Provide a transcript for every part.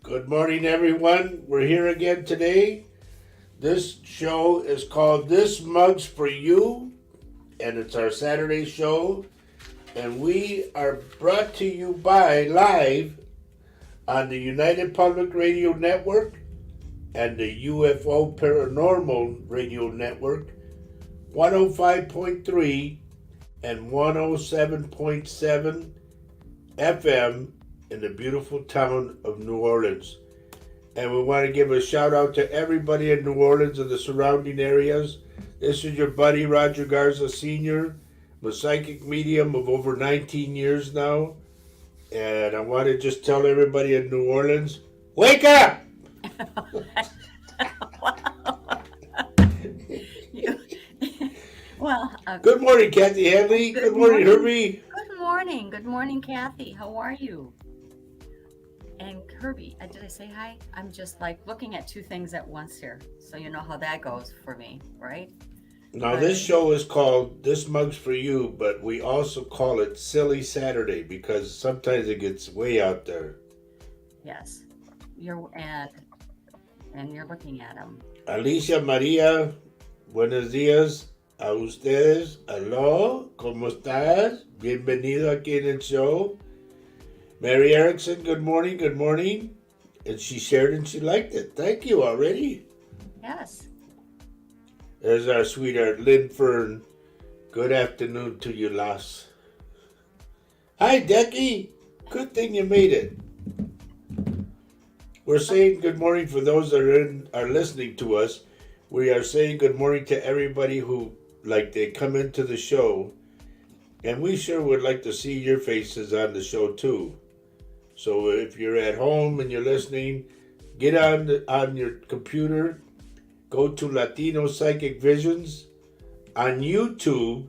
Good morning, everyone. We're here again today. This show is called This Mug's for You, and it's our Saturday show. And we are brought to you by live on the United Public Radio Network and the UFO Paranormal Radio Network, 105.3 and 107.7 FM in the beautiful town of New Orleans. And we want to give a shout out to everybody in New Orleans and the surrounding areas. This is your buddy Roger Garza Sr., I'm a psychic medium of over 19 years now. And I want to just tell everybody in New Orleans, wake up! Good morning, Kathy Hadley. Good morning, Herbie. Good morning. Good morning, Kathy. How are you? And Herbie, did I say hi? I'm just like looking at two things at once here. So you know how that goes for me, right? Now, this show is called This Mug's for You, but we also call it Silly Saturday because sometimes it gets way out there. Yes. And you're looking at them. Alicia Maria, buenos días a ustedes. Hello, ¿cómo estás? Bienvenido aquí en el show. Mary Erickson, good morning, good morning. And she shared and she liked it. Thank you already. Yes. There's our sweetheart, Lynn Fern. Good afternoon to you, Las. Hi, Decky. Good thing you made it. We're saying good morning for those that are listening to us. We are saying good morning to everybody who, they come into the show. And we sure would like to see your faces on the show, too. So if you're at home and you're listening, get on your computer, go to Latino Psychic Visions. On YouTube,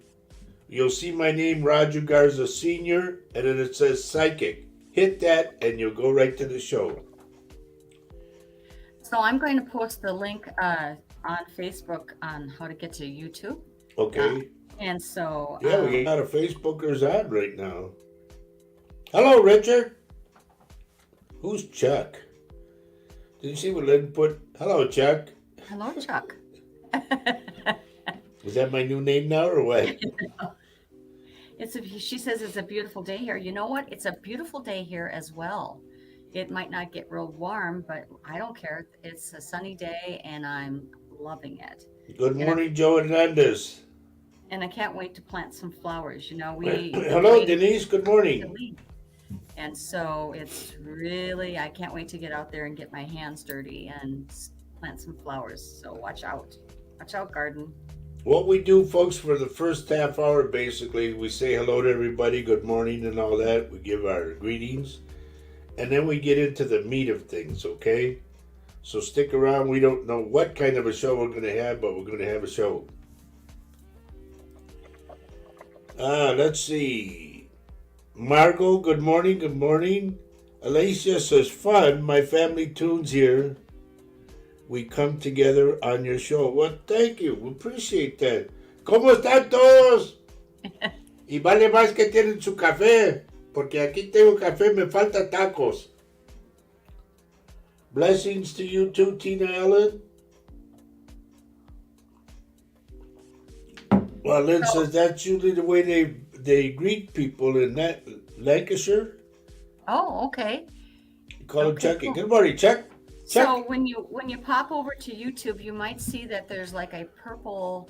you'll see my name, Roger Garza Sr., and then it says Psychic. Hit that and you'll go right to the show. So I'm going to post the link on Facebook on how to get to YouTube. Okay. And so... Yeah, we got a lot of Facebookers on right now. Hello, Richard. Who's Chuck? Did you see what Lynn put? Hello, Chuck. Hello, Chuck. Is that my new name now or what? She says it's a beautiful day here. You know what? It's a beautiful day here as well. It might not get real warm, but I don't care. It's a sunny day, and I'm loving it. Good morning, Joe Hernandez. And I can't wait to plant some flowers. Hello, Denise. Good morning. And so it's really, I can't wait to get out there and get my hands dirty and plant some flowers. So watch out. Watch out, garden. What we do, folks, for the first half hour, basically, we say hello to everybody, good morning and all that. We give our greetings. And then we get into the meat of things, okay? So stick around. We don't know what kind of a show we're going to have, but we're going to have a show. Let's see. Margot, good morning, good morning. Alicia says, fun, my family tunes here. We come together on your show. Well, thank you. We appreciate that. ¿Cómo están todos? Y vale más que tienen su café, porque aquí tengo café, me falta tacos. Blessings to you too, Tina Ellen. Well, Lynn says that's usually the way they greet people in that Lancashire. Oh, okay. Call him Chucky. Cool. Good morning, Chuck. So when you pop over to YouTube, you might see that there's like a purple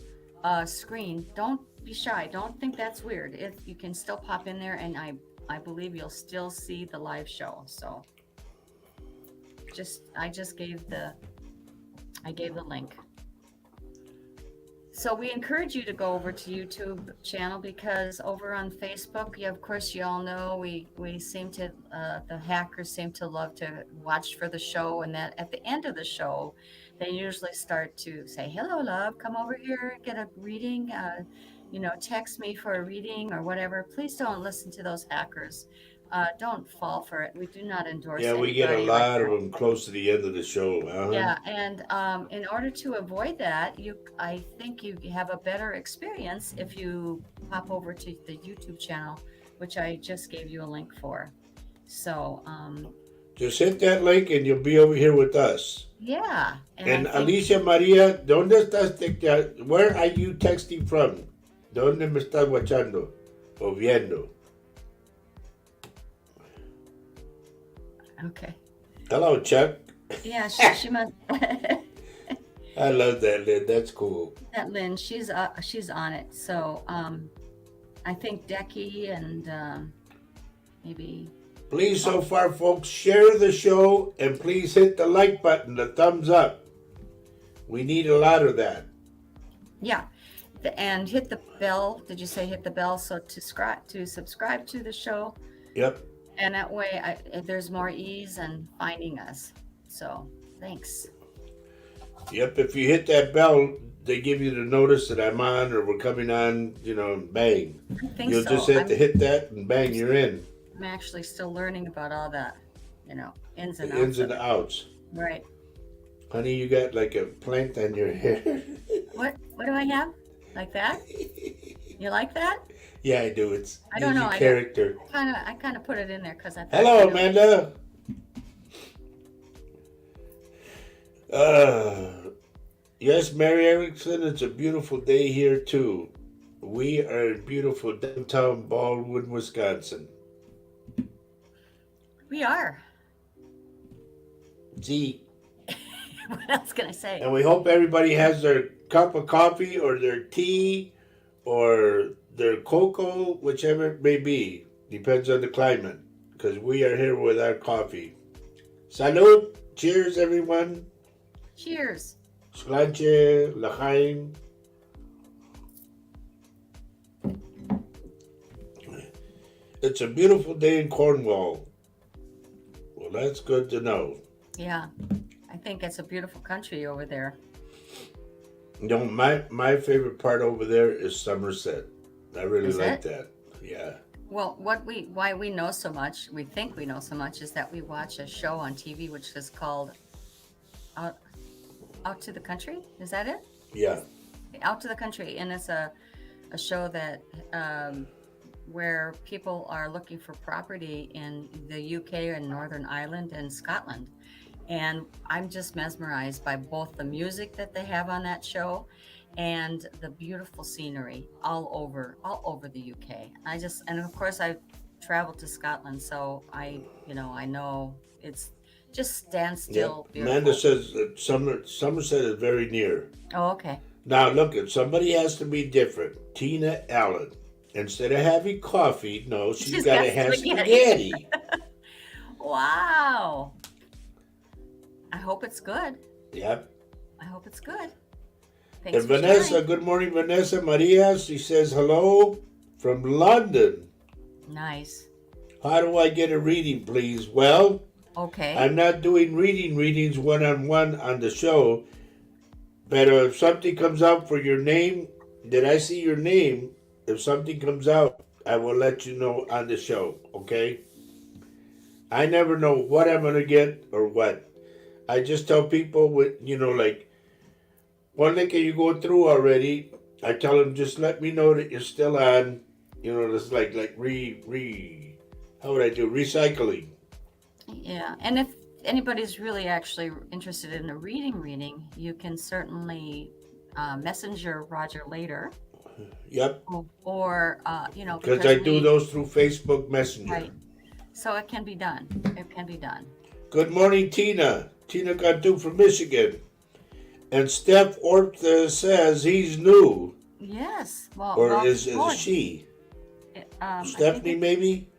screen. Don't be shy. Don't think that's weird. If you can still pop in there, and I believe you'll still see the live show. So I gave the link. So we encourage you to go over to YouTube channel, because over on Facebook, of course, you all know we seem to, the hackers seem to love to watch for the show, and that at the end of the show, they usually start to say, hello, love, come over here, get a reading, text me for a reading or whatever. Please don't listen to those hackers. don't fall for it. We do not endorse Yeah, we get a anybody like lot of that. them close to the end of the show. Yeah, and in order to avoid that, I think you have a better experience if you pop over to the YouTube channel, which I just gave you a link for. So, Just hit that link and you'll be over here with us. yeah, and And I think Alicia Maria, ¿dónde estás? Where are you texting from? ¿Dónde me estás watchando? O viendo? okay. Hello, Chuck. Yeah, she must. I love that, Lynn. That's cool. That Lynn, she's on it. So, I think Decky and maybe. Please, so far, folks, share the show and please hit the like button, the thumbs up. We need a lot of that. Yeah, and hit the bell. Did you say hit the bell? So to subscribe to the show, Yep. and that way there's more ease in finding us. So thanks. Yep. If you hit that bell, they give you the notice that I'm on or we're coming on, bang. I think You'll so. just have to hit that and bang, you're in. I'm actually still learning about all that, ins and The outs. ins and of it. outs. Right. Honey, you got like a plant on your hair. What do I have? Like that? You like that? Yeah, I do. It's I don't know. easy character. I kind of put it in there because I thought. Hello, Amanda. Yes, Mary Erickson, it's a beautiful day here too. We are in beautiful downtown Baldwin, Wisconsin. We are. See, What else can I say? and we hope everybody has their cup of coffee or their tea or their cocoa, whichever it may be. Depends on the climate, because we are here with our coffee. Salud! Cheers, everyone! Cheers. Slanche, L'chaim. It's a beautiful day in Cornwall. Well, that's good to know. Yeah, I think it's a beautiful country over there. My favorite part over there is Somerset. I really Is like it? that. Yeah. Well, why we know so much, we think we know so much, is that we watch a show on TV which is called Out to the Country. Is that it? Yeah. Out to the Country, and it's a show that where people are looking for property in the UK and Northern Ireland and Scotland. And I'm just mesmerized by both the music that they have on that show and the beautiful scenery all over the UK. And of course I've traveled to Scotland, so I know it's just stand Yeah. still. Beautiful. Amanda says that Somerset is very near. Oh, okay. Now, look, if somebody has to be different, Tina Allen, instead of having coffee, no, she's got to have spaghetti. Wow. I hope it's good. Yep. I hope it's good. Thanks And for Vanessa, sharing. good morning, Vanessa Maria. She says hello from London. Nice. How do I get a reading, please? Well, Okay. I'm not doing readings one-on-one on the show, but if something comes out for your name, did I see your name? If something comes out, I will let you know on the show, okay? I never know what I'm going to get or what. I just tell people, like, one link you go through already, I tell them, just let me know that you're still on. It's like how would I do? Recycling. Yeah. And if anybody's really actually interested in a reading, you can certainly messenger Roger later. Yep. Or, Because I do those through Facebook Messenger. Right. So it can be done. It can be done. Good morning, Tina. Tina Cantu from Michigan. And Steph Orta says he's new. Yes. Well, Or is good. it she? I Stephanie, think maybe?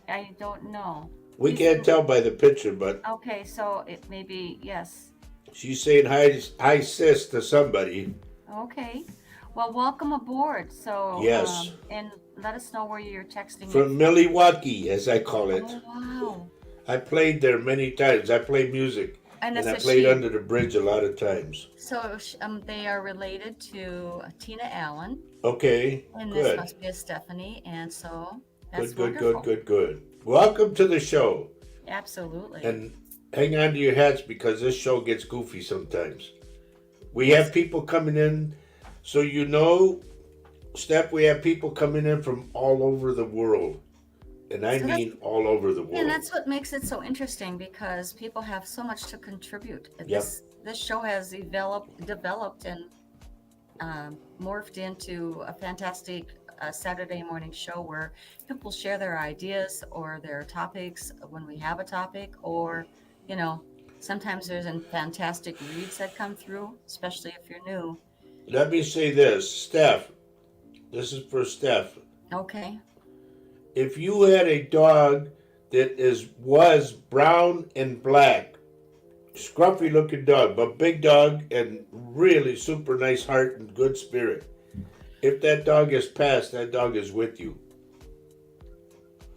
I don't know. We He's can't in- tell by the picture, but Okay, so it may be, yes. she's saying hi sis to somebody. Okay. Well, welcome aboard. So, Yes. and let us know where you're texting From Milwaukee, as I call it. Oh, wow. I played there many times. I play music. And And I it's a played she. under the bridge a lot of times. So they are related to Tina Allen, Okay, and this good. must be a Stephanie, and so that's Good. wonderful. Good. welcome to the show. Absolutely. And hang on to your hats because this show gets goofy sometimes. We Yes. have people coming in, so you know, Steph, we have people coming in from all over the world. And I So that's mean all over the and world. that's what makes it so interesting because people have so much to contribute. Yep. This show has developed and morphed into a fantastic Saturday morning show where people share their ideas or their topics when we have a topic, or sometimes there's fantastic reads that come through, especially if you're new. Let me say this, Steph. This is for Steph. Okay. If you had a dog that was brown and black, scruffy looking dog, but big dog and really super nice heart and good spirit. If that dog is passed, that dog is with you.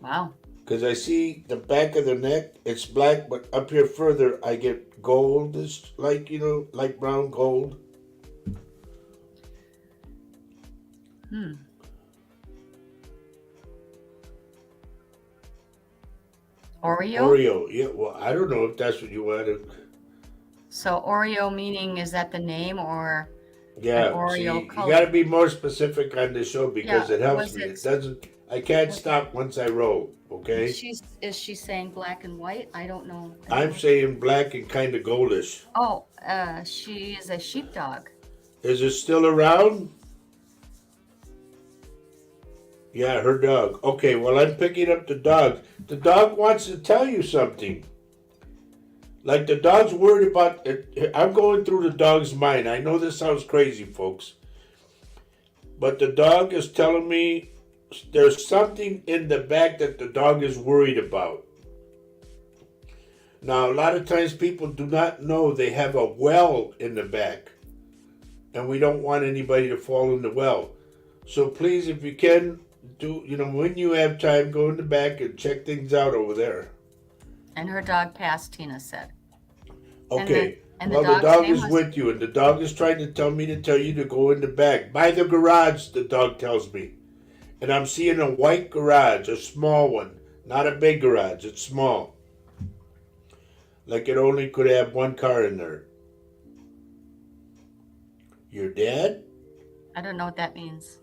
Wow. Because I see the back of the neck, it's black, but up here further, I get gold. It's like, like brown gold. Oreo? Oreo. Yeah, well, I don't know if that's what you wanted. So Oreo meaning, is that the name or an Yeah, Oreo see, you color? got to be more specific on the show because Yeah, it helps was me. it It doesn't, I can't was stop once I roll, okay? is she saying black and white? I don't know. I'm saying black and kind of goldish. Oh, she is a sheepdog. Is it still around? Yeah, her dog. Okay, well, I'm picking up the dog. The dog wants to tell you something. Like the dog's worried about it. I'm going through the dog's mind. I know this sounds crazy, folks. But the dog is telling me there's something in the back that the dog is worried about. Now, a lot of times people do not know they have a well in the back. And we don't want anybody to fall in the well. So please, if you can, when you have time, go in the back and check things out over there. And her dog passed, Tina said. Okay. And Well, the dog's dog name is was- with you, and the dog is trying to tell me to tell you to go in the back. By the garage, the dog tells me. And I'm seeing a white garage, a small one. Not a big garage, it's small. Like it only could have one car in there. Your dad? I don't know what that means.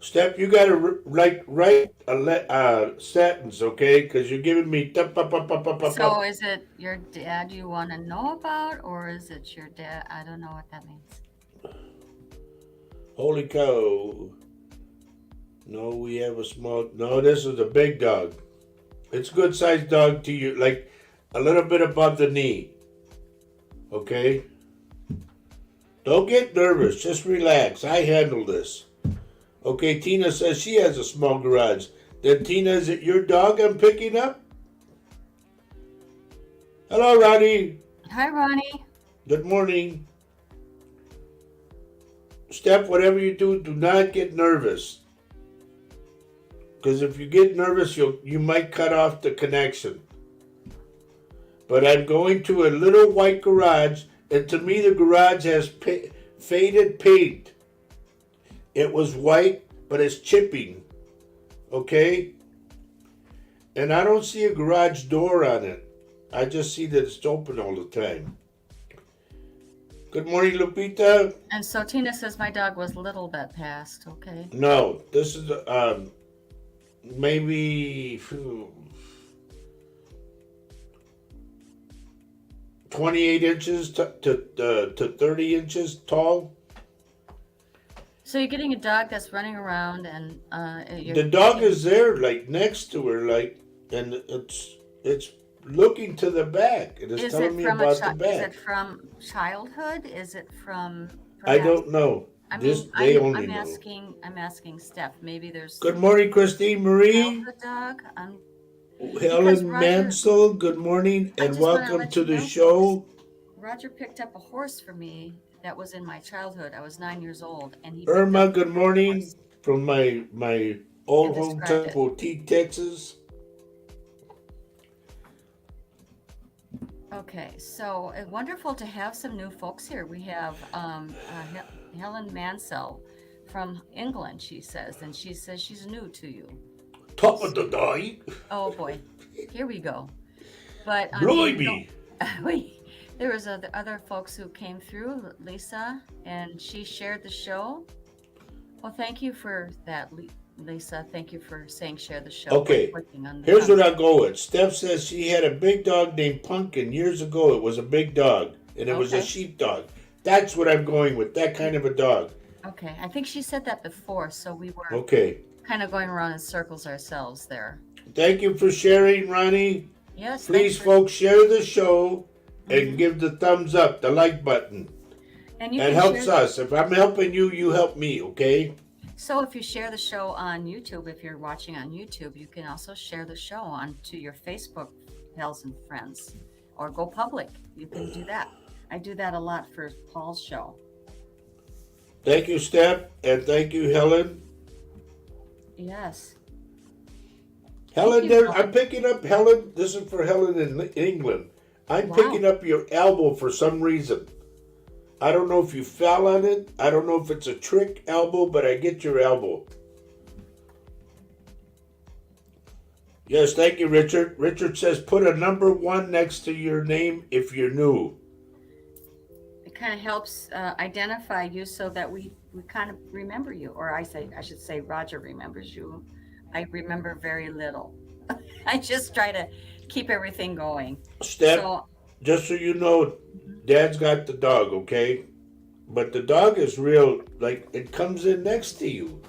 Steph, you gotta write a sentence, okay? Because you're giving me. So is it your dad you want to know about, or is it your dad? I don't know what that means. Holy cow. No, we have a small. No, this is a big dog. It's a good sized dog to you, like a little bit above the knee. Okay? Don't get nervous. Just relax. I handle this. Okay, Tina says she has a small garage. Then, Tina, is it your dog I'm picking up? Hello, Ronnie. Hi, Ronnie. Good morning. Steph, whatever you do, do not get nervous. Because if you get nervous, you might cut off the connection. But I'm going to a little white garage, and to me the garage has faded paint. It was white, but it's chipping. Okay? And I don't see a garage door on it. I just see that it's open all the time. Good morning, Lupita. And so Tina says my dog was a little bit past. Okay. No, this is maybe 28 inches to 30 inches tall. So you're getting a dog that's running around, and The dog is there, like next to her, and it's looking to the back. It is Is telling it me from about is the it back. from childhood? Is it from? I perhaps- don't know. I This mean, they I'm, only I'm know. asking. I'm asking Steph. Maybe there's Good morning, Christine Marie. childhood dog. Because Helen Roger- Mansell, good morning I and just wanna welcome let to you the know, show. Roger picked up a horse for me that was in my childhood. I was 9 years old, and he. Irma, picked up good a morning horse. from my old And described hometown, it. Poteet, Texas. Okay, so wonderful to have some new folks here. We have Helen Mansell from England, she says, and she says she's new to you. Top of the night. Oh boy. Here we go. But I mean, Blimey. there was other folks who came through, Lisa, and she shared the show. Well, thank you for that, Lisa. Thank you for saying share the show by Okay, clicking on the here's what thumbs I'll up. go with. Steph says she had a big dog named Pumpkin years ago. It was a big dog, and it was a Okay. sheepdog. That's what I'm going with. That kind of a dog. Okay. I think she said that before, so we were Okay. kind of going around in circles ourselves there. Thank you for sharing, Ronnie. Yes, thanks Please, for. folks, share the show and Mhm. give the thumbs up, the like button. And you That can helps share. us. If I'm helping you, you help me, okay? So if you share the show on YouTube, if you're watching on YouTube, you can also share the show onto your Facebook pals and friends, or go public. You can do that. I do that a lot for Paul's show. Thank you, Steph, and thank you, Helen. Yes. Helen, you, there, Helen. I'm picking up Helen. This is for Helen in England. I'm Wow. picking up your elbow for some reason. I don't know if you fell on it. I don't know if it's a trick elbow, but I get your elbow. Yes, thank you, Richard. Richard says put a number 1 next to your name if you're new. It kind of helps identify you so that we kind of remember you, or I should say Roger remembers you. I remember very little. I just try to keep everything going. Steph, So just so you know, Dad's got the dog, okay? But the dog is real, like it comes in next to you.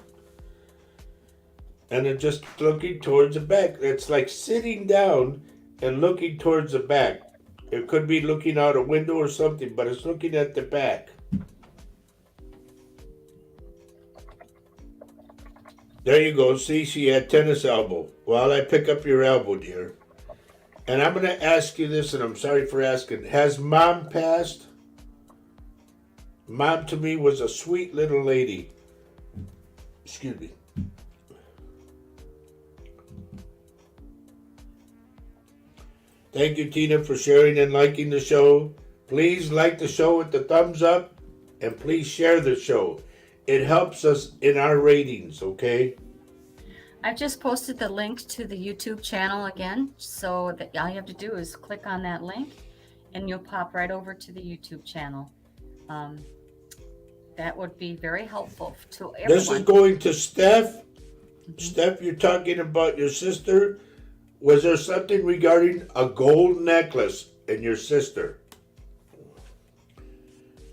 And it's just looking towards the back. It's like sitting down and looking towards the back. It could be looking out a window or something, but it's looking at the back. There you go. See, she had tennis elbow. Well, I pick up your elbow, dear. And I'm going to ask you this, and I'm sorry for asking. Has Mom passed? Mom to me was a sweet little lady. Excuse me. Thank you, Tina, for sharing and liking the show. Please like the show with the thumbs up, and please share the show. It helps us in our ratings, okay? I've just posted the link to the YouTube channel again, so that all you have to do is click on that link, and you'll pop right over to the YouTube channel. That would be very helpful to This is everyone. going to Steph. Steph, you're talking about your sister. Was there something regarding a gold necklace and your sister?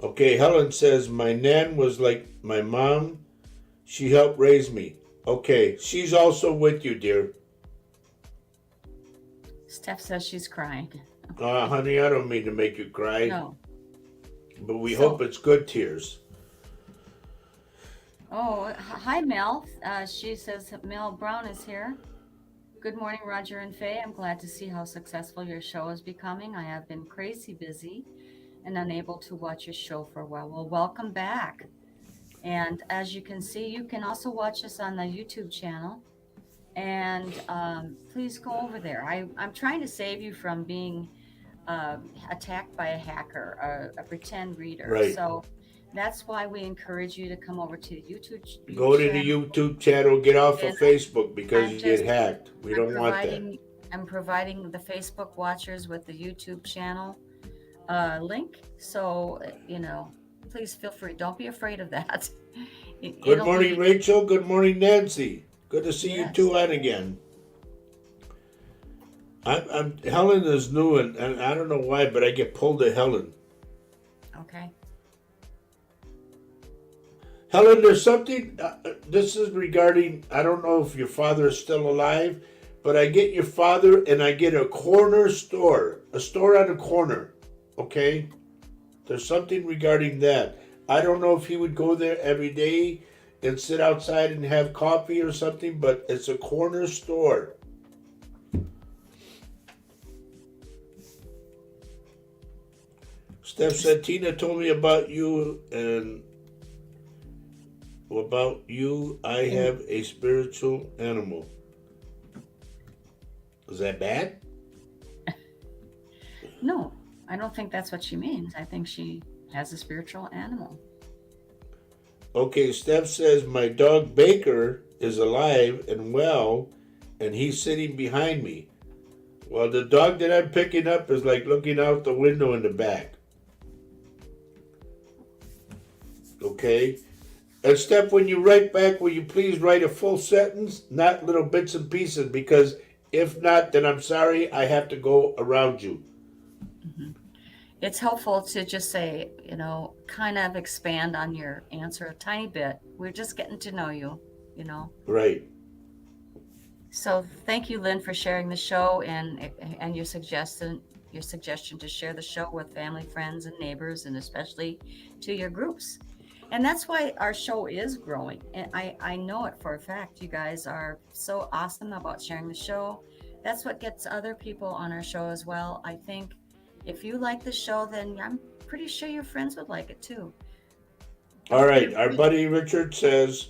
Okay, Helen says, my nan was like my mom. She helped raise me. Okay, she's also with you, dear. Steph says she's crying. Honey, I don't mean to make you cry, No. but we So- hope it's good tears. Oh, hi, Mel. She says Mel Brown is here. Good morning, Roger and Faye. I'm glad to see how successful your show is becoming. I have been crazy busy and unable to watch your show for a while. Well, welcome back. And as you can see, you can also watch us on the YouTube channel. And please go over there. I'm trying to save you from being attacked by a hacker, a pretend reader. Right. So that's why we encourage you to come over to the YouTube Go to the channel. YouTube channel, get off of And Facebook because I'm you get just- hacked. We don't want that. I'm providing the Facebook watchers with the YouTube channel link. So, please feel free. Don't be afraid of that. Good It'll morning, be- Rachel. Good morning, Nancy. Good to see you Yes. two on again. I'm Helen is new, and I don't know why, but I get pulled to Helen. Okay. Helen, there's something. This is regarding. I don't know if your father is still alive, but I get your father, and I get a corner store, a store on a corner. Okay, there's something regarding that. I don't know if he would go there every day and sit outside and have coffee or something, but it's a corner store. Steph said Tina told me about you, and about you, I have a spiritual animal. Is that bad? No, I don't think that's what she means. I think she has a spiritual animal. Okay, Steph says my dog Baker is alive and well, and he's sitting behind me. Well, the dog that I'm picking up is like looking out the window in the back. Okay? And Steph, when you write back, will you please write a full sentence, not little bits and pieces? Because if not, then I'm sorry, I have to go around you. It's helpful to just say, kind of expand on your answer a tiny bit. We're just getting to know you. Right. So thank you, Lynn, for sharing the show and your suggestion to share the show with family, friends, and neighbors, and especially to your groups. And that's why our show is growing. And I know it for a fact. You guys are so awesome about sharing the show. That's what gets other people on our show as well. I think if you like the show, then I'm pretty sure your friends would like it too. All right. Our buddy Richard says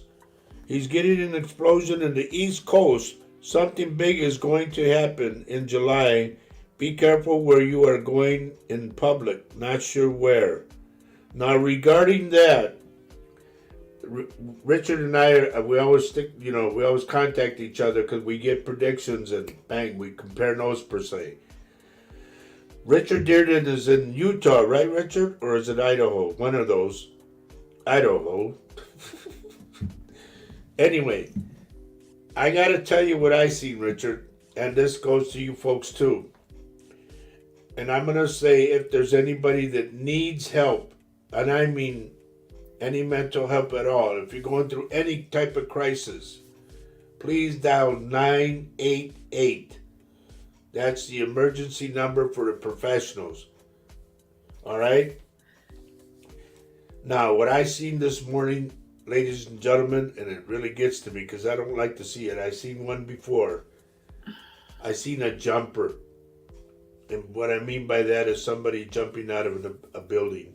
he's getting an explosion in the East Coast. Something big is going to happen in July. Be careful where you are going in public. Not sure where. Now, regarding that, Richard and I, we always we always contact each other because we get predictions and bang, we compare notes per se. Richard Dearden is in Utah, right, Richard? Or is it Idaho? One of those. Idaho. Anyway, I got to tell you what I seen, Richard, and this goes to you folks too. And I'm going to say if there's anybody that needs help, and I mean any mental help at all, if you're going through any type of crisis, please dial 988. That's the emergency number for the professionals. All right? Now, what I seen this morning, ladies and gentlemen, and it really gets to me because I don't like to see it. I seen one before. I seen a jumper. And what I mean by that is somebody jumping out of a building.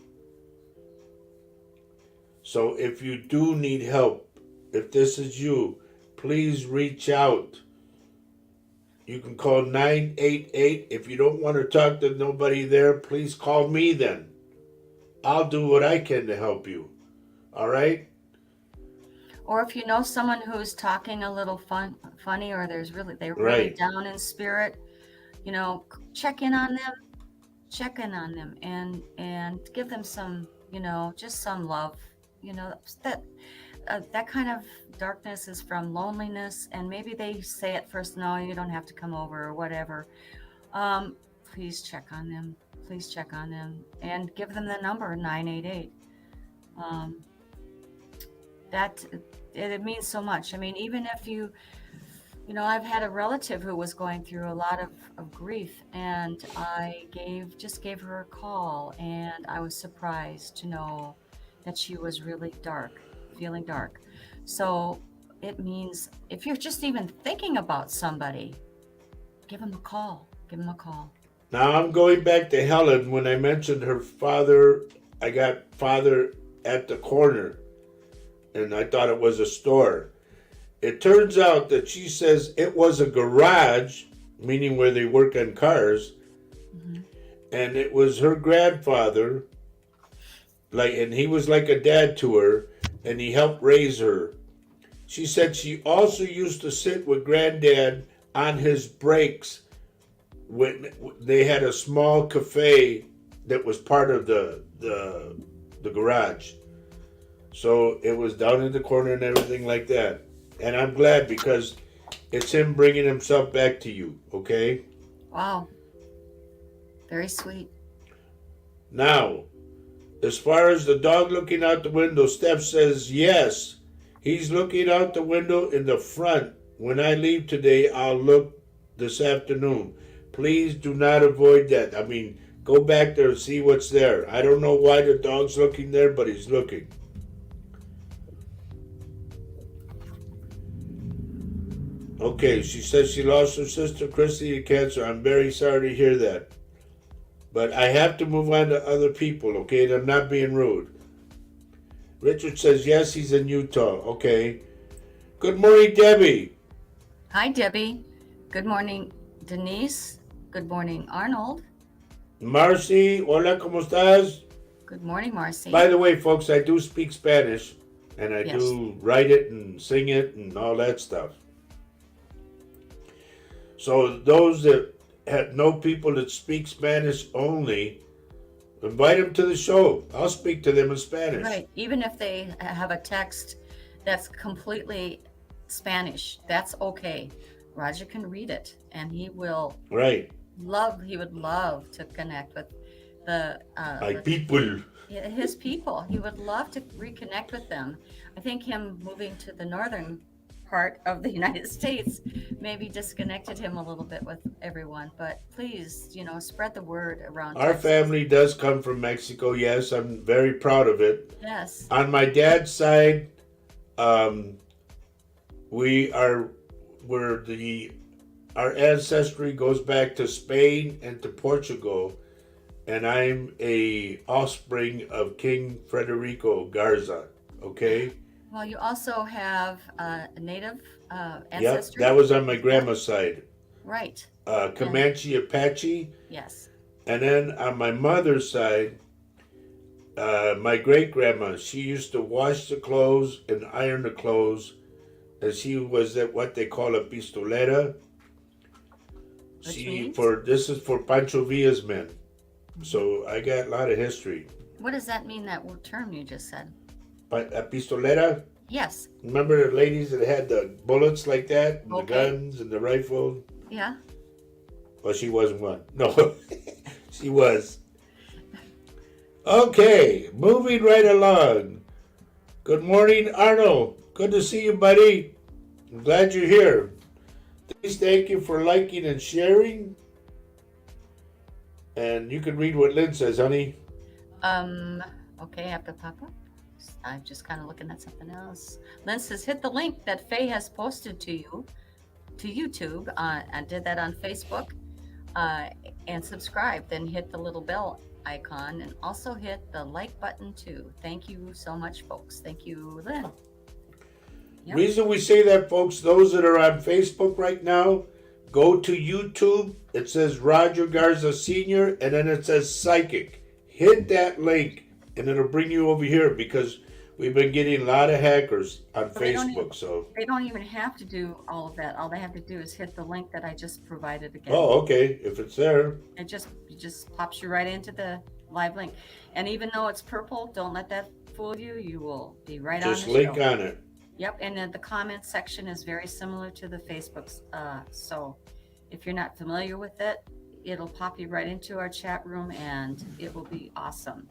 So if you do need help, if this is you, please reach out. You can call 988. If you don't want to talk to nobody there, please call me then. I'll do what I can to help you. All right? Or if you know someone who's talking a little funny, or they're really Right. down in spirit, check in on them, and give them some, just some love. That kind of darkness is from loneliness, and maybe they say at first, no, you don't have to come over or whatever. Please check on them. Please check on them and give them the number 988. That it means so much. I mean, even if I've had a relative who was going through a lot of grief, and I just gave her a call, and I was surprised to know that she was really feeling dark. So it means if you're just even thinking about somebody, give them a call. Give them a call. Now I'm going back to Helen when I mentioned her father. I got father at the corner, and I thought it was a store. It turns out that she says it was a garage, meaning where they work on cars, and it was her grandfather, and he was like a dad to her, and he helped raise her. She said she also used to sit with granddad on his breaks when they had a small cafe that was part of the garage. So it was down in the corner and everything like that. And I'm glad because it's him bringing himself back to you, okay? Wow. Very sweet. Now, as far as the dog looking out the window, Steph says yes. He's looking out the window in the front. When I leave today, I'll look this afternoon. Please do not avoid that. I mean, go back there and see what's there. I don't know why the dog's looking there, but he's looking. Okay, she says she lost her sister Christy to cancer. I'm very sorry to hear that. But I have to move on to other people, okay? And I'm not being rude. Richard says, yes, he's in Utah. Okay. Good morning, Debbie. Hi, Debbie. Good morning, Denise. Good morning, Arnold. Marcy, hola, ¿cómo estás? Good morning, Marcy. By the way, folks, I do speak Spanish, and I Yes. do write it and sing it and all that stuff. So those that know people that speak Spanish only, invite them to the show. I'll speak to them in Spanish. Right. Even if they have a text that's completely Spanish, that's okay. Roger can read it, and he will Right. he would love to connect with the My people. his people. He would love to reconnect with them. I think him moving to the northern part of the United States maybe disconnected him a little bit with everyone. But please, spread the word around Our Texas. family does come from Mexico. Yes, I'm very proud of it. Yes. On my dad's side, our ancestry goes back to Spain and to Portugal, and I'm a offspring of King Federico Garza. Okay. Well, you also have a native Yep, ancestry. that was on my grandma's side. Right. Comanche Apache, Yes. and then on my mother's side, my great grandma, she used to wash the clothes and iron the clothes, and she was at what they call a pistolera. Which means? This is for Pancho Villa's men. So I got a lot of history. What does that mean, that term you just said? But a pistolera, Yes. remember the ladies that had the bullets like that, and Okay. the guns and the rifle? Yeah. Well, she wasn't one. No, she was. Okay, moving right along. Good morning, Arnold. Good to see you, buddy. I'm glad you're here. Please thank you for liking and sharing. And you can read what Lynn says, honey. Okay, I have to pop up. I'm just kind of looking at something else. Lynn says, hit the link that Faye has posted to you, to YouTube. I did that on Facebook. And subscribe. Then hit the little bell icon and also hit the like button too. Thank you so much, folks. Thank you, Lynn. Yep. Reason we say that, folks, those that are on Facebook right now, go to YouTube. It says Roger Garza Sr. and then it says Psychic. Hit that link and it'll bring you over here because we've been getting a lot of hackers on Facebook. So they don't even have to do all of that. All they have to do is hit the link that I just provided again. Oh, okay. If it's there. It just pops you right into the live link. And even though it's purple, don't let that fool you. You will be right on the show. Just link on it. Yep, and then the comments section is very similar to the Facebook's. So if you're not familiar with it, it'll pop you right into our chat room and it will be awesome.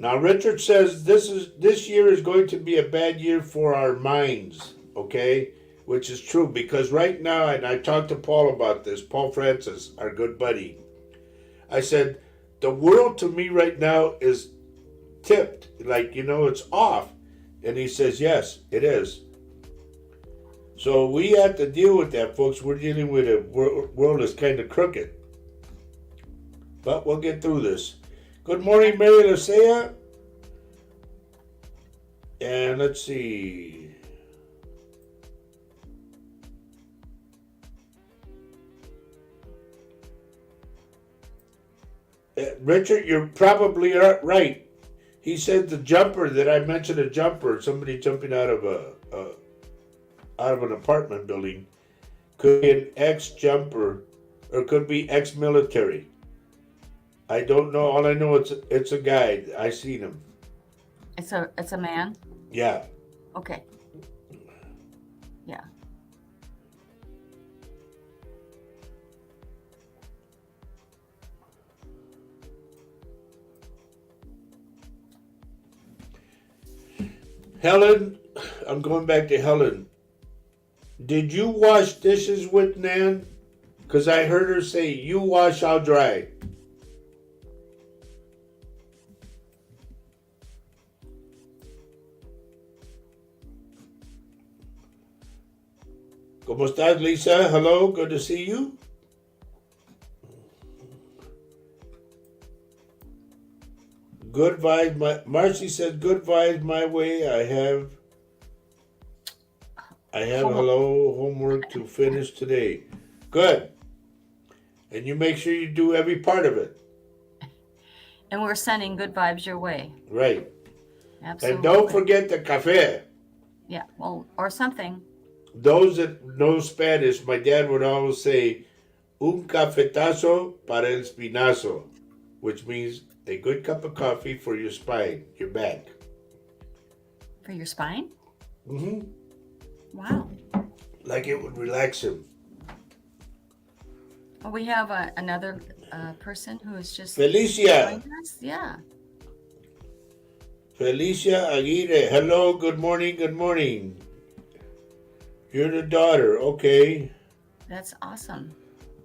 Now, Richard says this year is going to be a bad year for our minds, okay? Which is true because right now, and I talked to Paul about this, Paul Francis, our good buddy. I said, the world to me right now is tipped, like, it's off. And he says, yes, it is. So we have to deal with that, folks. We're dealing with a world that's kind of crooked. But we'll get through this. Good morning, Mary Lucia. And let's see. Richard, you're probably right. He said the jumper that I mentioned, a jumper, somebody jumping out of an apartment building, could be an ex-jumper or could be ex-military. I don't know. All I know it's a guy. I seen him. It's a man. Yeah. Okay. Yeah. Helen, I'm going back to Helen. Did you wash dishes with Nan? Because I heard her say, you wash, I'll dry. ¿Cómo estás, Lisa? Hello, good to see you. Good vibes. Marcy said, good vibes my way. I have homework to finish today. Good. And you make sure you do every part of it. And we're sending good vibes your way. Right. Absolutely. And don't forget the café. Yeah, well, or something. Those that know Spanish, my dad would always say, Un cafetazo para el espinazo, which means a good cup of coffee for your spine, your back. For your spine? Mm-hmm. Wow. Like it would relax him. Well, we have another person who is just Felicia. joined us. Yeah. Felicia Aguirre. Hello, good morning, good morning. You're the daughter, okay. That's awesome.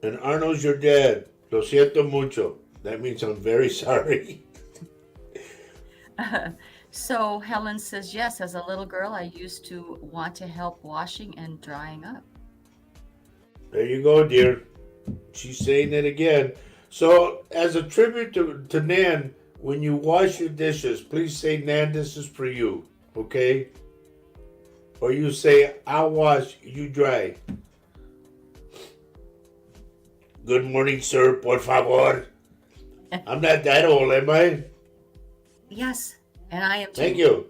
And Arnold's your dad. Lo siento mucho. That means I'm very sorry. So Helen says, yes, as a little girl, I used to want to help washing and drying up. There you go, dear. She's saying it again. So, as a tribute to Nan, when you wash your dishes, please say, Nan, this is for you, okay? Or you say, I'll wash, you dry. Good morning, sir, por favor. I'm not that old, am I? Yes, and I am too. Thank you.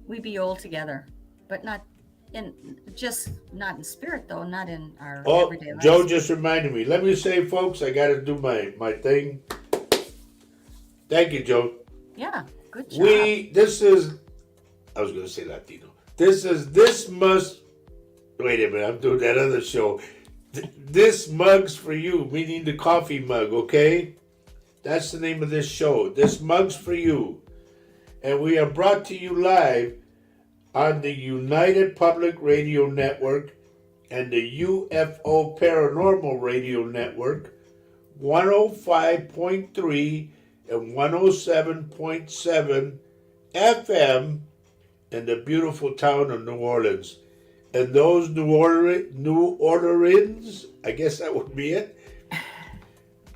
We be old together, but not not in spirit though, not in our Oh, everyday lives. Joe just reminded me. Let me say, folks, I got to do my thing. Thank you, Joe. Yeah, good job. I was going to say Latino. This must, wait a minute, I'm doing that other show. This mug's for you, meaning the coffee mug, okay? That's the name of this show. This mug's for you. And we are brought to you live on the United Public Radio Network and the UFO Paranormal Radio Network, 105.3 and 107.7 FM in the beautiful town of New Orleans. And those New Orleans, I guess that would be it.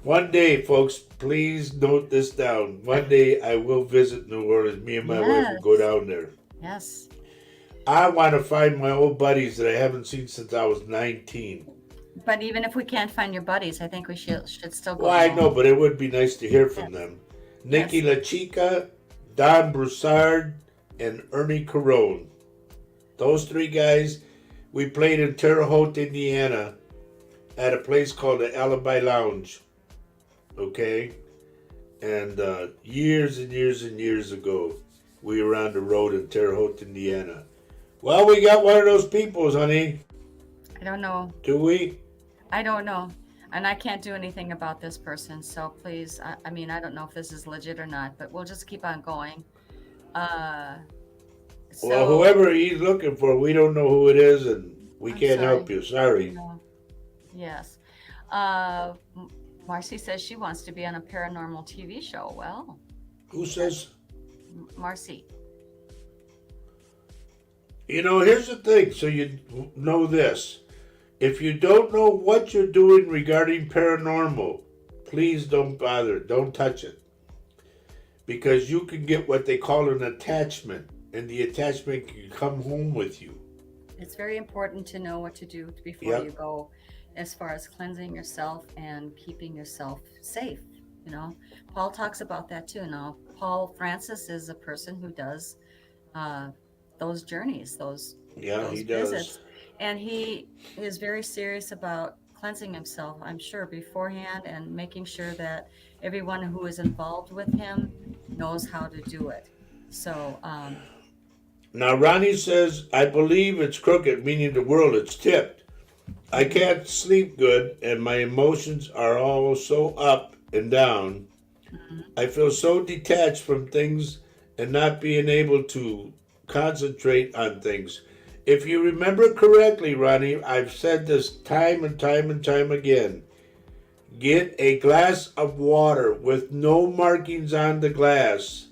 One day, folks, please note this down. One day I will visit New Orleans. Me and my wife will go down there. Yes. I want to find my old buddies that I haven't seen since I was 19. But even if we can't find your buddies, I think we should still go. Well, I know, but it would be nice to hear from them. Nikki La Chica, Don Broussard, and Ernie Carone. Those three guys, we played in Terre Haute, Indiana, at a place called the Alibi Lounge. Okay? And years and years and years ago, we were on the road in Terre Haute, Indiana. Well, we got one of those peoples, honey. I don't know. Do we? I don't know. And I can't do anything about this person. So please, I mean, I don't know if this is legit or not, but we'll just keep on going. Well, whoever he's looking for, we don't know who it is, and we can't help you. Sorry. No. Yes. Marcy says she wants to be on a paranormal TV show. Well, who says? Marcy. You know, here's the thing, so you know this. If you don't know what you're doing regarding paranormal, please don't bother. Don't touch it. Because you can get what they call an attachment, and the attachment can come home with you. It's very important to know what to do before you go, as far as cleansing yourself and keeping yourself safe. You know, Paul talks about that too. Now, Paul Francis is a person who does those journeys, those he visits. does. And he is very serious about cleansing himself, I'm sure, beforehand, and making sure that everyone who is involved with him knows how to do it. So, now Ronnie says, I believe it's crooked, meaning the world, it's tipped. I can't sleep good, and my emotions are all so up and down. I feel so detached from things and not being able to concentrate on things. If you remember correctly, Ronnie, I've said this time and time and time again. Get a glass of water with no markings on the glass.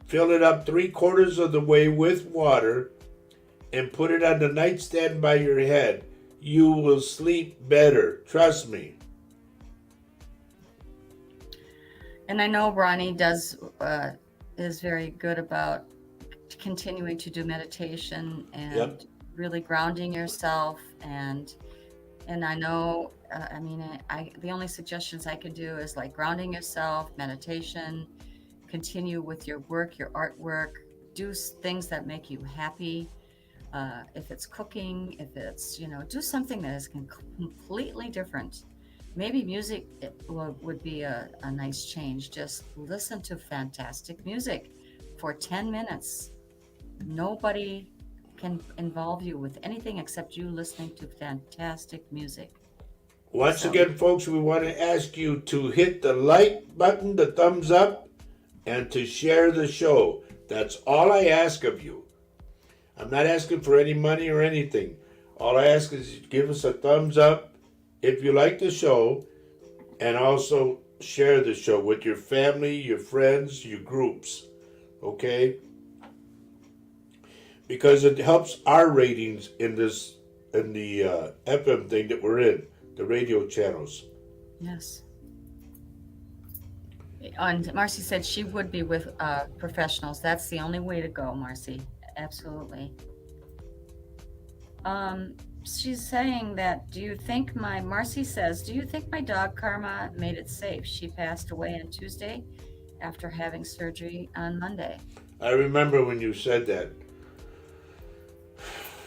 Fill it up 3/4 of the way with water and put it on the nightstand by your head. You will sleep better. Trust me. and I know Ronnie is very good about continuing to do meditation and really grounding yourself, and I know I mean the only suggestions I could do is like grounding yourself, meditation, continue with your work, your artwork, do things that make you happy, If it's cooking, if it's, do something that is completely different. Maybe music would be a nice change. Just listen to fantastic music for 10 minutes. Nobody can involve you with anything except you listening to fantastic music. Once So, again, folks, we want to ask you to hit the like button, the thumbs up, and to share the show. That's all I ask of you. I'm not asking for any money or anything. All I ask is you give us a thumbs up if you like the show, and also share the show with your family, your friends, your groups. Okay? Because it helps our ratings in the FM thing that we're in, the radio channels. yes. And Marcy said she would be with professionals. That's the only way to go, Marcy. Absolutely. She's saying that, Marcy says, do you think my dog Karma made it safe? She passed away on Tuesday after having surgery on Monday. I remember when you said that.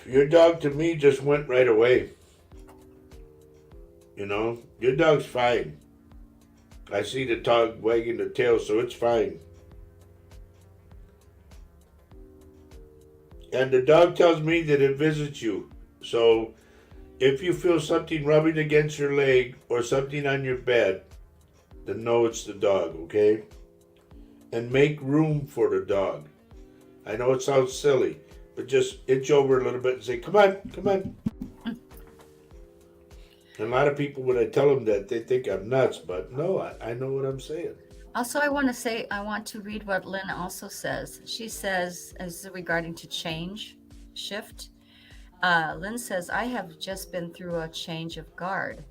Your dog to me just went right away. Your dog's fine. I see the dog wagging the tail, so it's fine. And the dog tells me that it visits you. So if you feel something rubbing against your leg or something on your bed, then know it's the dog, okay? And make room for the dog. I know it sounds silly, but just inch over a little bit and say, come on, come on. And a lot of people, when I tell them that, they think I'm nuts, but no, I know what I'm saying. Also, I want to read what Lynn also says. She says, as regarding to shift, Lynn says, I have just been through a change of guard,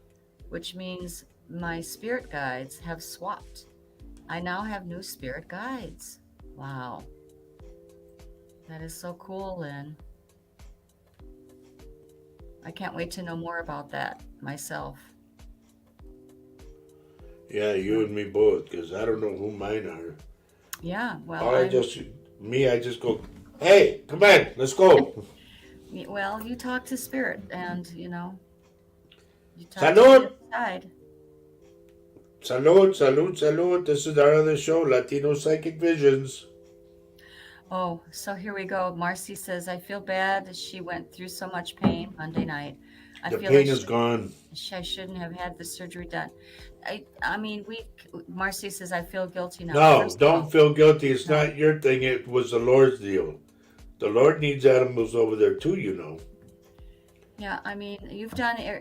which means my spirit guides have swapped. I now have new spirit guides. Wow. That is so cool, Lynn. I can't wait to know more about that myself. Yeah, you and me both, because I don't know who mine are. Yeah, well, I just go, hey, come on, let's go. Well, you talk to spirit, and you talk Salud. to the other side. Salud. This is our other show, Latino Psychic Visions. Oh, so here we go. Marcy says, I feel bad. She went through so much pain Monday night. The pain is gone. I shouldn't have had the surgery done. Marcy says, I feel guilty now. No, don't feel guilty. It's not your thing. It was the Lord's deal. The Lord needs animals over there too, Yeah,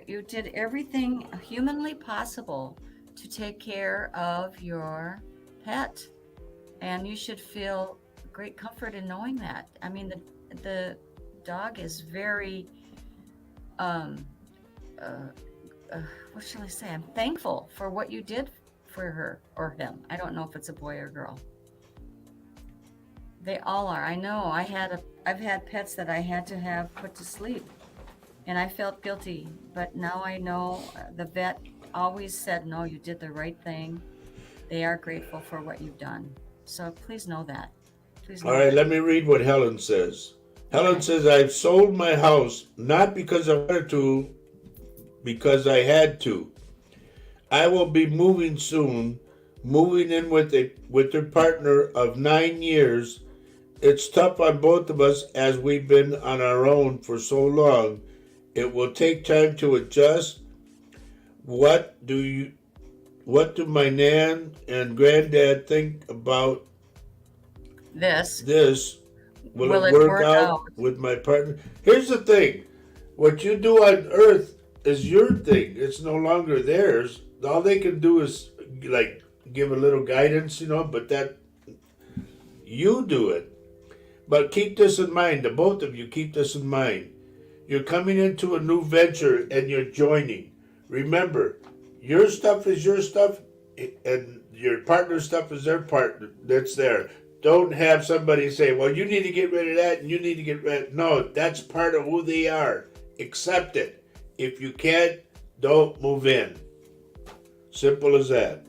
you did everything humanly possible to take care of your pet. And you should feel great comfort in knowing that. I mean, the dog is very, what shall I say? I'm thankful for what you did for her or him. I don't know if it's a boy or girl. They all are. I know. I've had pets that I had to have put to sleep, and I felt guilty. But now I know the vet always said, no, you did the right thing. They are grateful for what you've done. So please know that. All right, let me read what Helen says. Helen says, I've sold my house, not because I wanted to, because I had to. I will be moving soon, moving in with her partner of 9 years. It's tough on both of us as we've been on our own for so long. It will take time to adjust. What do my nan and granddad think about this? Will it work out with my partner? Here's the thing. What you do on earth is your thing. It's no longer theirs. All they can do is like give a little guidance, but that you do it. But keep this in mind, the both of you keep this in mind. You're coming into a new venture and you're joining. Remember, your stuff is your stuff and your partner's stuff is their partner that's there. Don't have somebody say, well, you need to get rid of that and you need to get rid of... No, that's part of who they are. Accept it. If you can't, don't move in. Simple as that.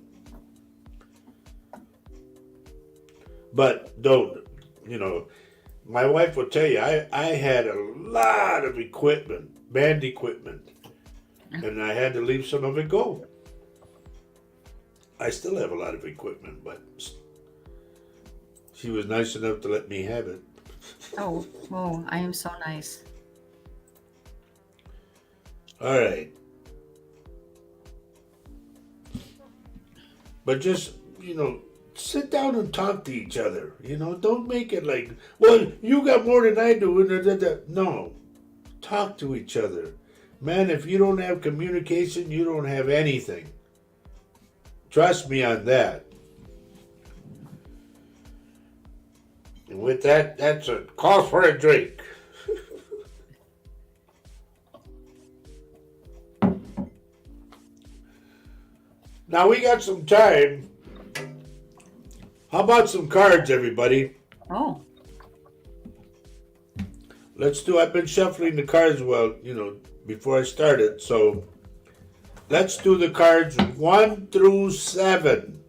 But don't, My wife will tell you, I had a lot of equipment, band equipment, and I had to leave some of it go. I still have a lot of equipment, but she was nice enough to let me have it. Oh, I am so nice. All right. But just, sit down and talk to each other. Don't make it like, well, you got more than I do. No, talk to each other. Man, if you don't have communication, you don't have anything. Trust me on that. And with that, that's a call for a drink. Now we got some time. How about some cards, everybody? Oh, Let's do. I've been shuffling the cards before I started. So let's do the cards 1 through 7.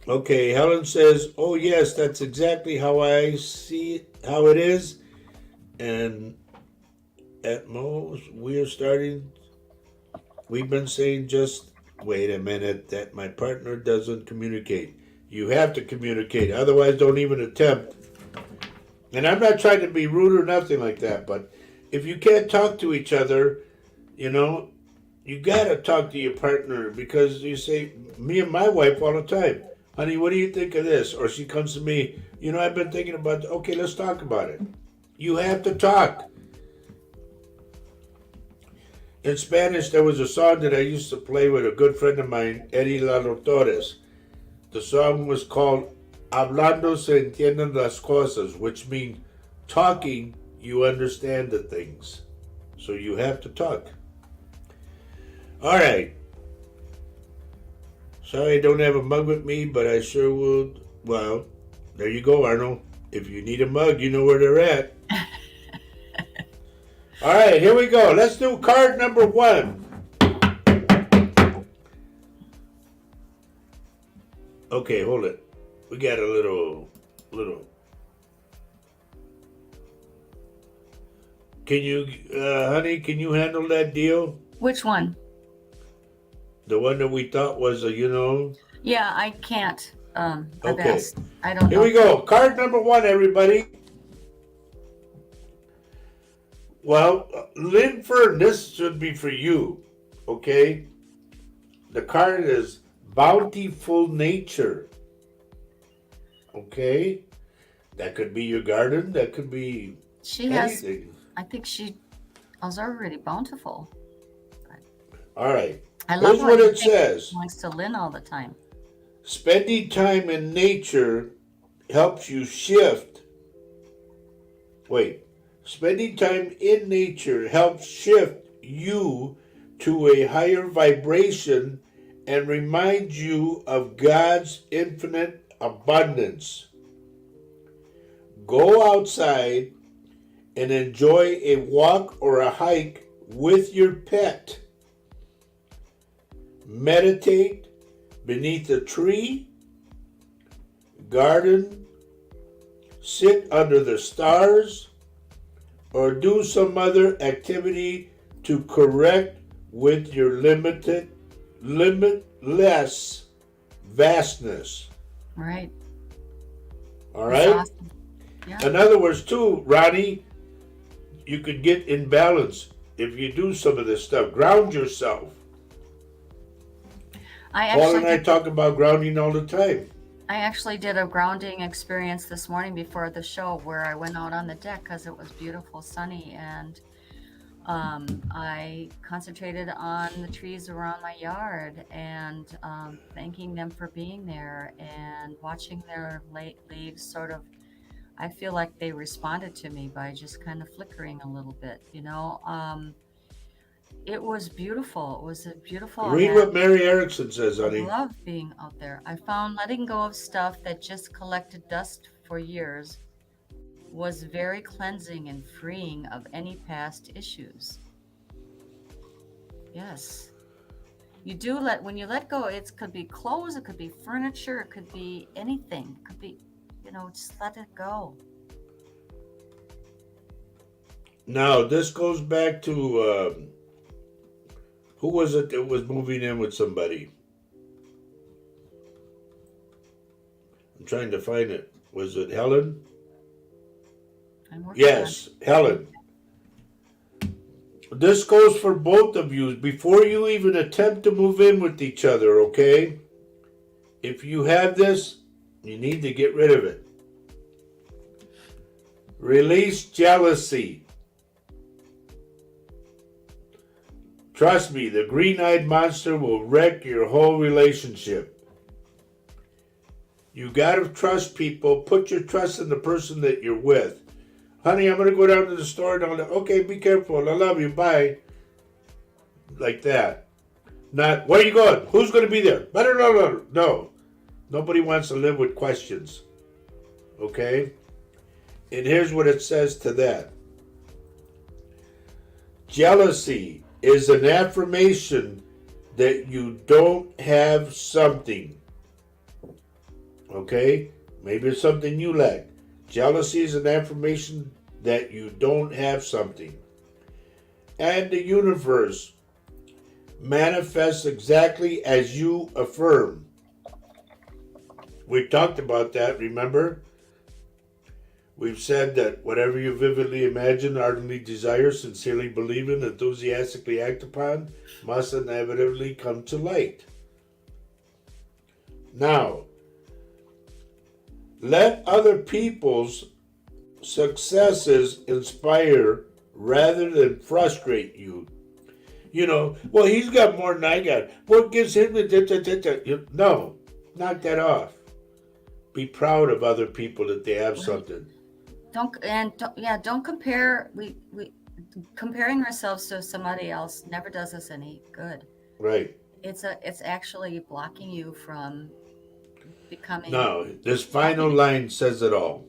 Okay, Helen says, "Oh yes, that's exactly how I see it, how it is." And at most, we've been saying, just wait a minute, that my partner doesn't communicate. You have to communicate, otherwise don't even attempt. And I'm not trying to be rude or nothing like that, but if you can't talk to each other, you gotta talk to your partner, because you say, me and my wife all the time, honey, what do you think of this? Or she comes to me, I've been thinking about, okay, let's talk about it. You have to talk. In Spanish, there was a song that I used to play with a good friend of mine, Eddie Lalo Torres. The song was called Hablando se entienden las cosas, which means talking, you understand the things. So you have to talk. All right. Sorry I don't have a mug with me, but I sure will. Well, there you go, Arnold. If you need a mug, you know where they're at. All right, here we go. Let's do card number 1. Okay, hold it. We got a little. Can you, honey, can you handle that deal? which one? The one that we thought was Yeah, I can't. I've Okay. asked. I don't Here know. we go. Card number 1, everybody. Well, Lynn Fern, this should be for you, okay? The card is Bountiful Nature, okay? That could be your garden. That could be She has. anything. I think she is already bountiful. All right. I love Here's how what you it think says. belongs to Lynn all the time. Spending time in nature helps you shift. Wait. Spending time in nature helps shift you to a higher vibration and reminds you of God's infinite abundance. Go outside and enjoy a walk or a hike with your pet. Meditate beneath a tree, garden, sit under the stars, or do some other activity to correct with your limitless vastness. Right. All That's right? awesome. Yeah. In other words, too, Ronnie, you could get in balance if you do some of this stuff. Ground yourself. Paul and I talk about grounding all the time. I actually did a grounding experience this morning before the show where I went out on the deck because it was beautiful, sunny, and I concentrated on the trees around my yard and thanking them for being there and watching their leaves sort of. I feel like they responded to me by just kind of flickering a little bit, It was beautiful. It was a beautiful. Read what Mary Erickson says, I honey. love being out there. I found letting go of stuff that just collected dust for years was very cleansing and freeing of any past issues. Yes. You do when you let go, it could be clothes, it could be furniture, it could be anything. It could be, just let it go. Now, this goes back to who was it that was moving in with somebody? I'm trying to find it. Was it Helen? I'm working Yes, Helen. This goes for both of you. Before you even attempt to move in with each other, okay? If you have this, you need to get rid of it. Release jealousy. Trust me, the green-eyed monster will wreck your whole relationship. You gotta trust people. Put your trust in the person that you're with. Honey, I'm gonna go down to the store and all that. Okay, be careful. I love you. Bye. Like that. Not, where are you going? Who's gonna be there? No. Nobody wants to live with questions. Okay? And here's what it says to that. Jealousy is an affirmation that you don't have something. Okay? Maybe it's something you lack. Jealousy is an affirmation that you don't have something. And the universe manifests exactly as you affirm. We talked about that, remember? We've said that whatever you vividly imagine, ardently desire, sincerely believe in, enthusiastically act upon, must inevitably come to light. Now, let other people's successes inspire rather than frustrate you. Well, he's got more than I got. What gives him the... No, knock that off. Be proud of other people that they have something. Don't compare. We comparing ourselves to somebody else never does us any good. Right. It's actually blocking you from becoming. No, this final line says it all.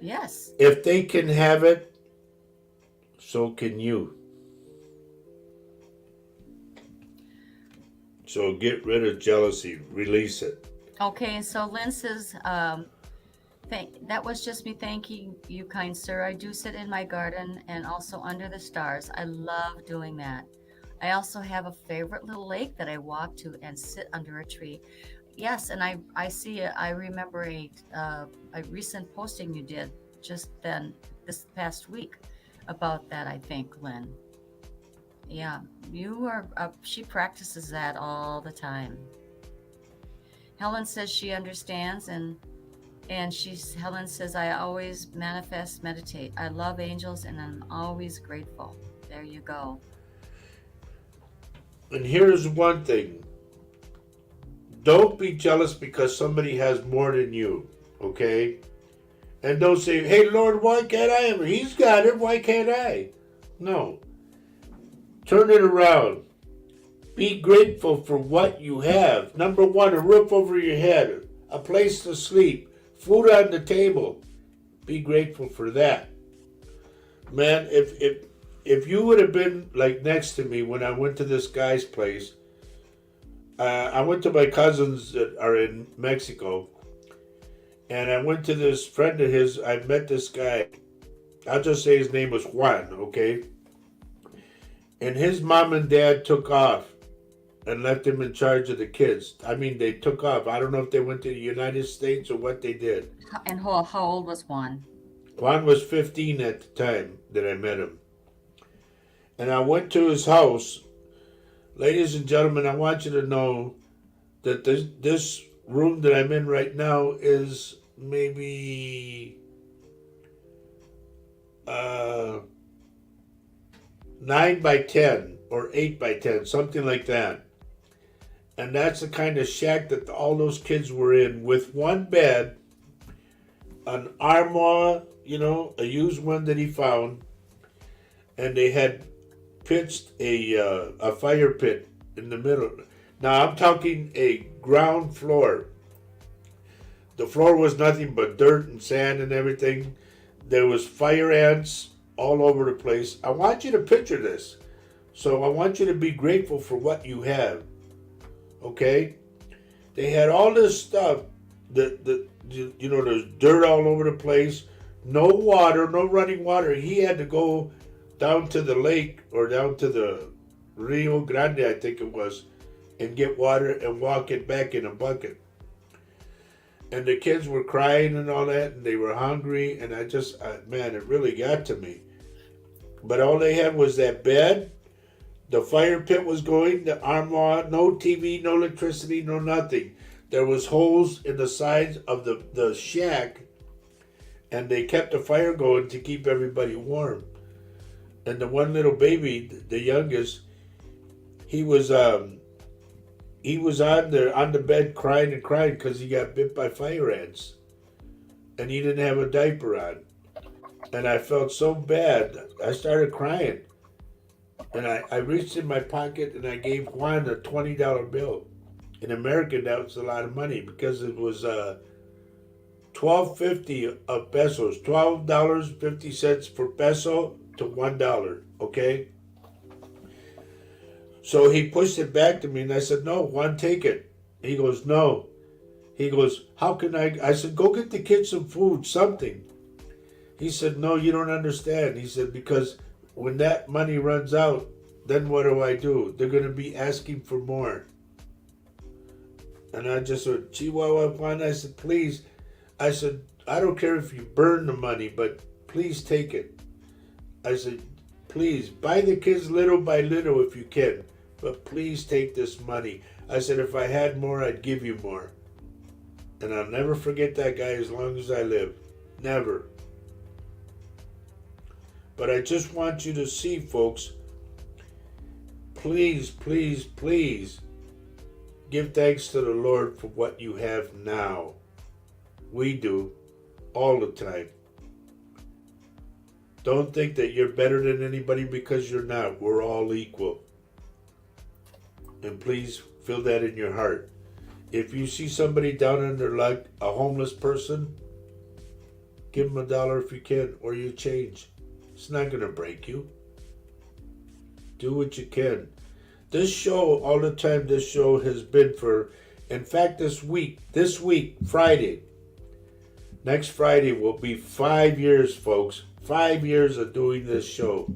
Yes. If they can have it, so can you. So get rid of jealousy. Release it. Okay, so Lynn says, that was just me thanking you, kind sir. I do sit in my garden and also under the stars. I love doing that. I also have a favorite little lake that I walk to and sit under a tree. Yes, and I see it. I remember a recent posting you did just then this past week about that, I think, Lynn. Yeah, you are. She practices that all the time. Helen says she understands, and Helen says, I always manifest, meditate. I love angels, and I'm always grateful. There you go. And here's one thing. Don't be jealous because somebody has more than you, okay? And don't say, hey, Lord, why can't I have it? He's got it, why can't I? No. Turn it around. Be grateful for what you have. Number one, a roof over your head, a place to sleep, food on the table. Be grateful for that. Man, if you would have been like next to me when I went to this guy's place, I went to my cousins that are in Mexico, and I went to this friend of his. I met this guy. I'll just say his name was Juan, okay? And his mom and dad took off and left him in charge of the kids. I mean, they took off. I don't know if they went to the United States or what they did. And how old was Juan? Juan was 15 at the time that I met him. And I went to his house. Ladies and gentlemen, I want you to know that this room that I'm in right now is maybe 9 by 10 or 8 by 10, something like that. And that's the kind of shack that all those kids were in, with one bed, an armoire, a used one that he found, and they had pitched a fire pit in the middle. Now I'm talking a ground floor. The floor was nothing but dirt and sand and everything. There was fire ants all over the place. I want you to picture this. So I want you to be grateful for what you have. Okay, they had all this stuff. There's dirt all over the place. No water, no running water. He had to go down to the lake or down to the Rio Grande, I think it was, and get water and walk it back in a bucket. And the kids were crying and all that, and they were hungry. And man, it really got to me. But all they had was that bed. The fire pit was going, the armoire, no TV, no electricity, no nothing. There was holes in the sides of the shack, and they kept the fire going to keep everybody warm. And the one little baby, the youngest, he was on the bed crying and crying because he got bit by fire ants, and he didn't have a diaper on. And I felt so bad. I started crying. And I reached in my pocket and I gave Juan a $20 bill. In American, that was a lot of money because it was $12.50 of pesos, $12.50 for peso to $1. Okay. So he pushed it back to me and I said, "No, Juan, take it." He goes, "No." He goes, "How can I?" I said, "Go get the kids some food, something." He said, "No, you don't understand." He said, "Because when that money runs out, then what do? They're going to be asking for more." And I just said, "Chihuahua Juan," I said, "Please." I said, "I don't care if you burn the money, but please take it." I said, "Please, buy the kids little by little if you can, but please take this money." I said, "If I had more, I'd give you more." And I'll never forget that guy as long as I live. Never. But I just want you to see, folks, please, please, please give thanks to the Lord for what you have now. We do, all the time. Don't think that you're better than anybody because you're not. We're all equal. And please feel that in your heart. If you see somebody down on their luck, a homeless person, give them $1 if you can, or your change. It's not going to break you. Do what you can. This show, all the time, this show has been for, in fact, this week, Friday, next Friday will be 5 years, folks. 5 years of doing this show.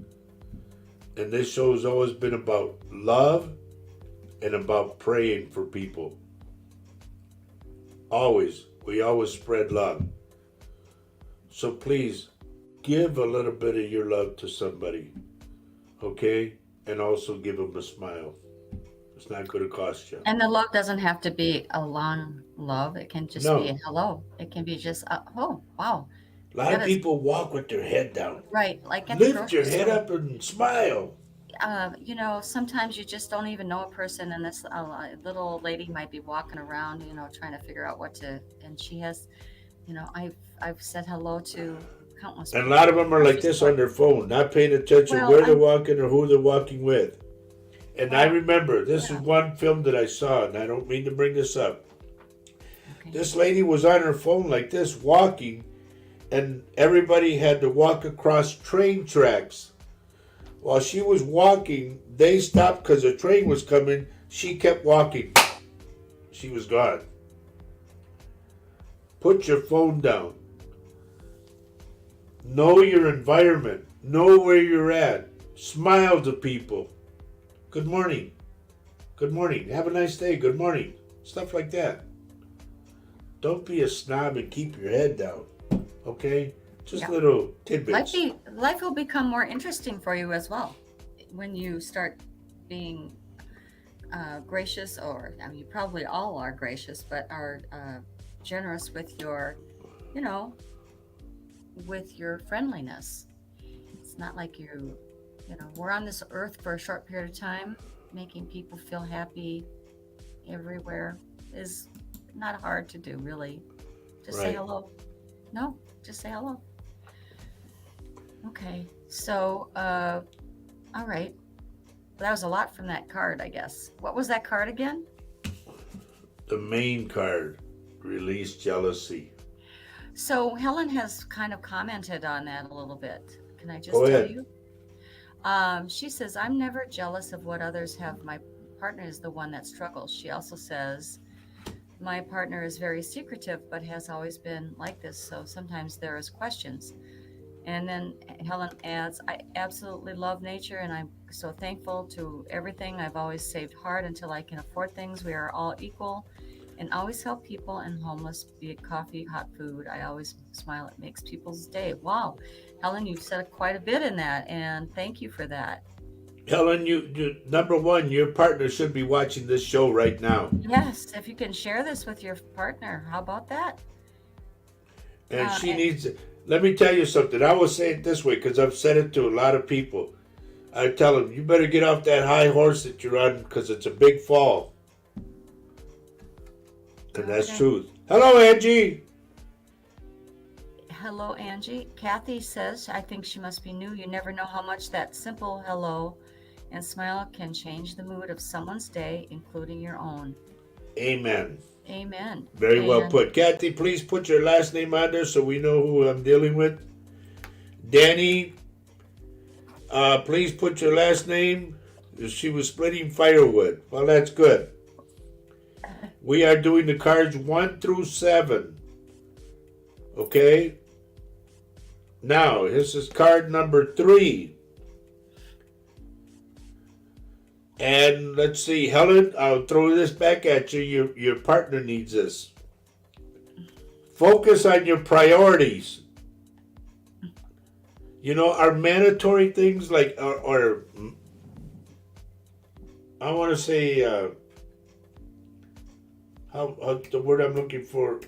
And this show has always been about love and about praying for people. Always. We always spread love. So please, give a little bit of your love to somebody, okay? And also give them a smile. It's not going to cost you. And the love doesn't have to be a long love. It can just be a hello. It can be just, oh, wow. A lot of people walk with their head down. Right, like at the Lift your head up and smile. Sometimes you just don't even know a person, and this little old lady might be walking around, trying to figure out what to, and she has, I've said hello to countless And a people. lot of them are like this on their phone, not paying attention where they're walking or who they're walking with. And I remember, this is one film that I saw, and I don't mean to bring this up. Okay. This lady was on her phone like this, walking, and everybody had to walk across train tracks. While she was walking, they stopped because a train was coming. She kept walking. She was gone. Put your phone down. Know your environment. Know where you're at. Smile to people. Good morning. Good morning. Have a nice day. Good morning. Stuff like that. Don't be a snob and keep your head down. Okay? Just little tidbits. Life will become more interesting for you as well when you start being gracious, or you probably all are gracious, but are generous with your, with your friendliness. It's not like we're on this earth for a short period of time. Making people feel happy everywhere is not hard to do, really. Just say hello. No, just say hello. Okay, so, all right. That was a lot from that card, I guess. What was that card again? The main card, release jealousy. So Helen has kind of commented on that a little bit. Can I just tell you? She says, "I'm never jealous of what others have partner is the one that struggles. She also says, my partner is very secretive, but has always been like this. So sometimes there is questions. And then Helen adds, I absolutely love nature and I'm so thankful to everything. I've always saved hard until I can afford things. We are all equal and always help people and homeless, be it coffee, hot food. I always smile. It makes people's day. Wow. Helen, you've said quite a bit in that, and thank you for that. Helen, you number one, your partner should be watching this show right now. Yes, if you can share this with your partner, how about that? And she needs, let me tell you something. I will say it this way because I've said it to a lot of people. I tell them, you better get off that high horse that you're on because it's a big fall. And that's truth. Hello, Angie. Hello, Angie. Kathy says, I think she must be new. You never know how much that simple hello and smile can change the mood of someone's day, including your own. Amen. Amen. Very well put. Kathy, please put your last name on there so we know who I'm dealing with. Danny, please put your last name. She was splitting firewood. Well, that's good. We are doing the cards 1 through 7. Okay? Now, this is card number 3. And let's see, Helen, I'll throw this back at you. Your partner needs this. Focus on your priorities. You know, our mandatory things like, or I want to say, how the word I'm looking for?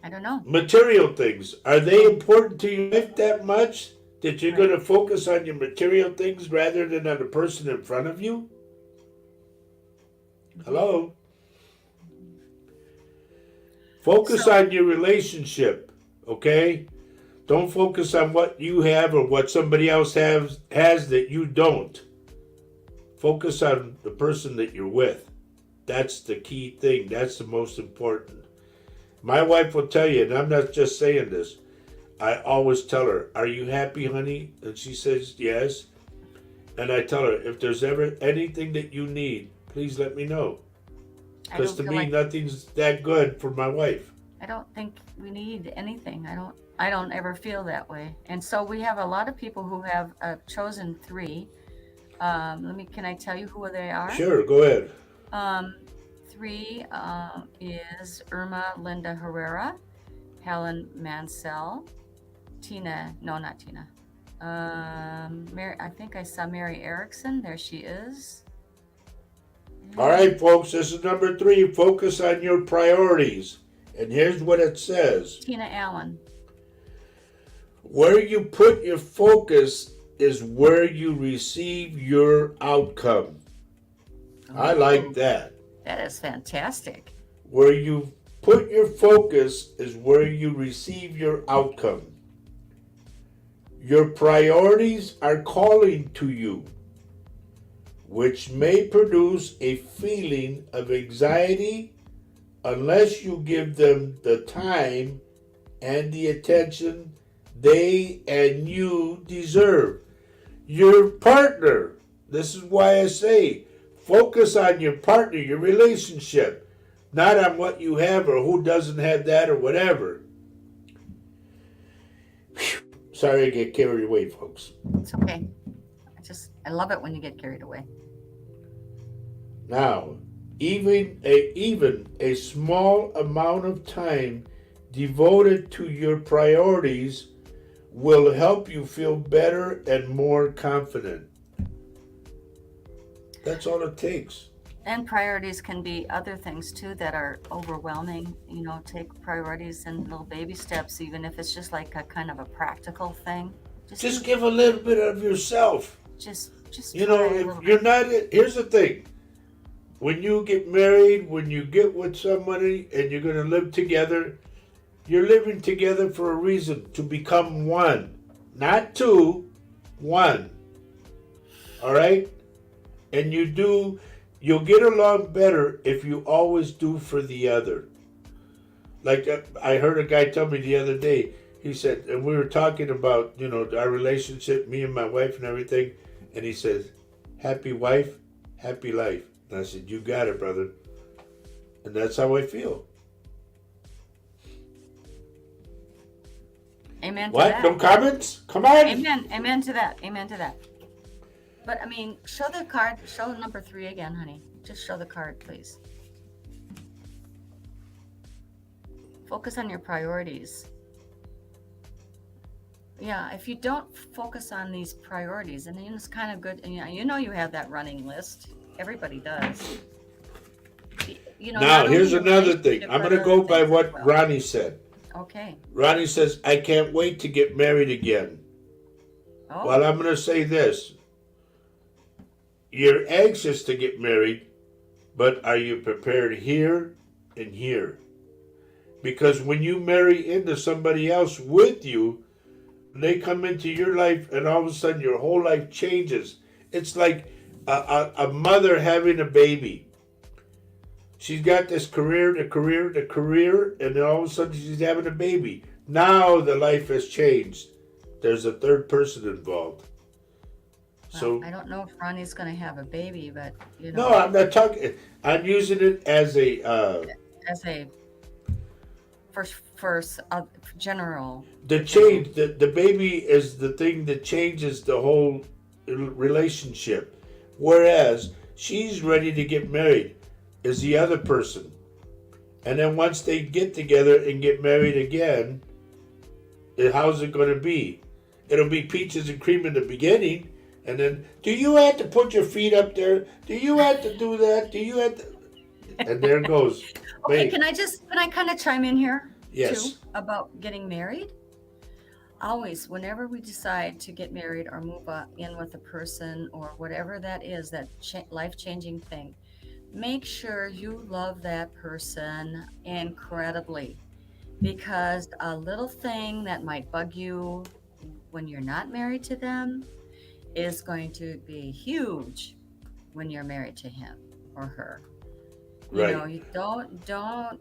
I don't know. Material things. Are they important to your life that much? That you're going to focus on your material things rather than on the person in front of you? Hello? Focus on your relationship, okay? Don't focus on what you have or what somebody else has that you don't. Focus on the person that you're with. That's the key thing. That's the most important. My wife will tell you, and I'm not just saying this, I always tell her, are you happy, honey? And she says, yes. And I tell her, if there's ever anything that you need, please let me know. Because to me, nothing's that good for my wife. I don't think we need anything. I don't ever feel that way. And so we have a lot of people who have chosen 3. Can I tell you who they are? Sure, go ahead. 3 is Irma Linda Herrera, Helen Mansell, not Tina. Mary, I think I saw Mary Erickson. There she is. All right, folks, this is number 3. Focus on your priorities. And here's what it says. Tina Allen. Where you put your focus is where you receive your outcome. I like that. That is fantastic. Where you put your focus is where you receive your outcome. Your priorities are calling to you, which may produce a feeling of anxiety unless you give them the time and the attention they and you deserve. Your partner, this is why I say, focus on your partner, your relationship, not on what you have or who doesn't have that or whatever. Whew. Sorry I get carried away, folks. It's okay. I love it when you get carried away. Now, even a small amount of time devoted to your priorities will help you feel better and more confident. That's all it takes. And priorities can be other things too that are overwhelming. Take priorities in little baby steps, even if it's just like a kind of a practical thing. Just give a little bit of yourself. Just if you're not, here's the thing. When you get married, when you get with somebody and you're going to live together, you're living together for a reason, to become one. Not 2, 1. All right? And you'll get along better if you always do for the other. Like I heard a guy tell me the other day, he said, and we were talking about, our relationship, me and my wife and everything, and he says, happy wife, happy life. And I said, you got it, brother. And that's how I feel. Amen to What? that. No comments? Come on. Amen to that. Amen to that. But I mean, show the card. Show number 3 again, honey. Just show the card, please. Focus on your priorities. Yeah, if you don't focus on these priorities, and it's kind of good. And you know you have that running list. Everybody does. You know. Now, not here's only your another thing. relationship, I'm but going to other go by things as what well. Ronnie said. Okay. Ronnie says, I can't wait to get married again. Oh. Well, I'm going to say this. You're anxious to get married, but are you prepared here and here? Because when you marry into somebody else with you, they come into your life and all of a sudden your whole life changes. It's like a mother having a baby. She's got this career, and then all of a sudden she's having a baby. Now the life has changed. There's a third person involved. Well, So I don't know if Ronnie's going to have a baby, but you no, know, I'm not talking. I'm using it as a as a first general. the change. The baby is the thing that changes the whole relationship. Whereas she's ready to get married is the other person. And then once they get together and get married again, how's it going to be? It'll be peaches and cream in the beginning. And then, do you have to put your feet up there? Do you have to do that? Do you have to? And there goes. Okay, Wait. can I kind of chime in here Yes. too about getting married? Always, whenever we decide to get married or move in with a person or whatever that is, that life-changing thing, make sure you love that person incredibly, because a little thing that might bug you when you're not married to them is going to be huge when you're married to him or her. You Right. know,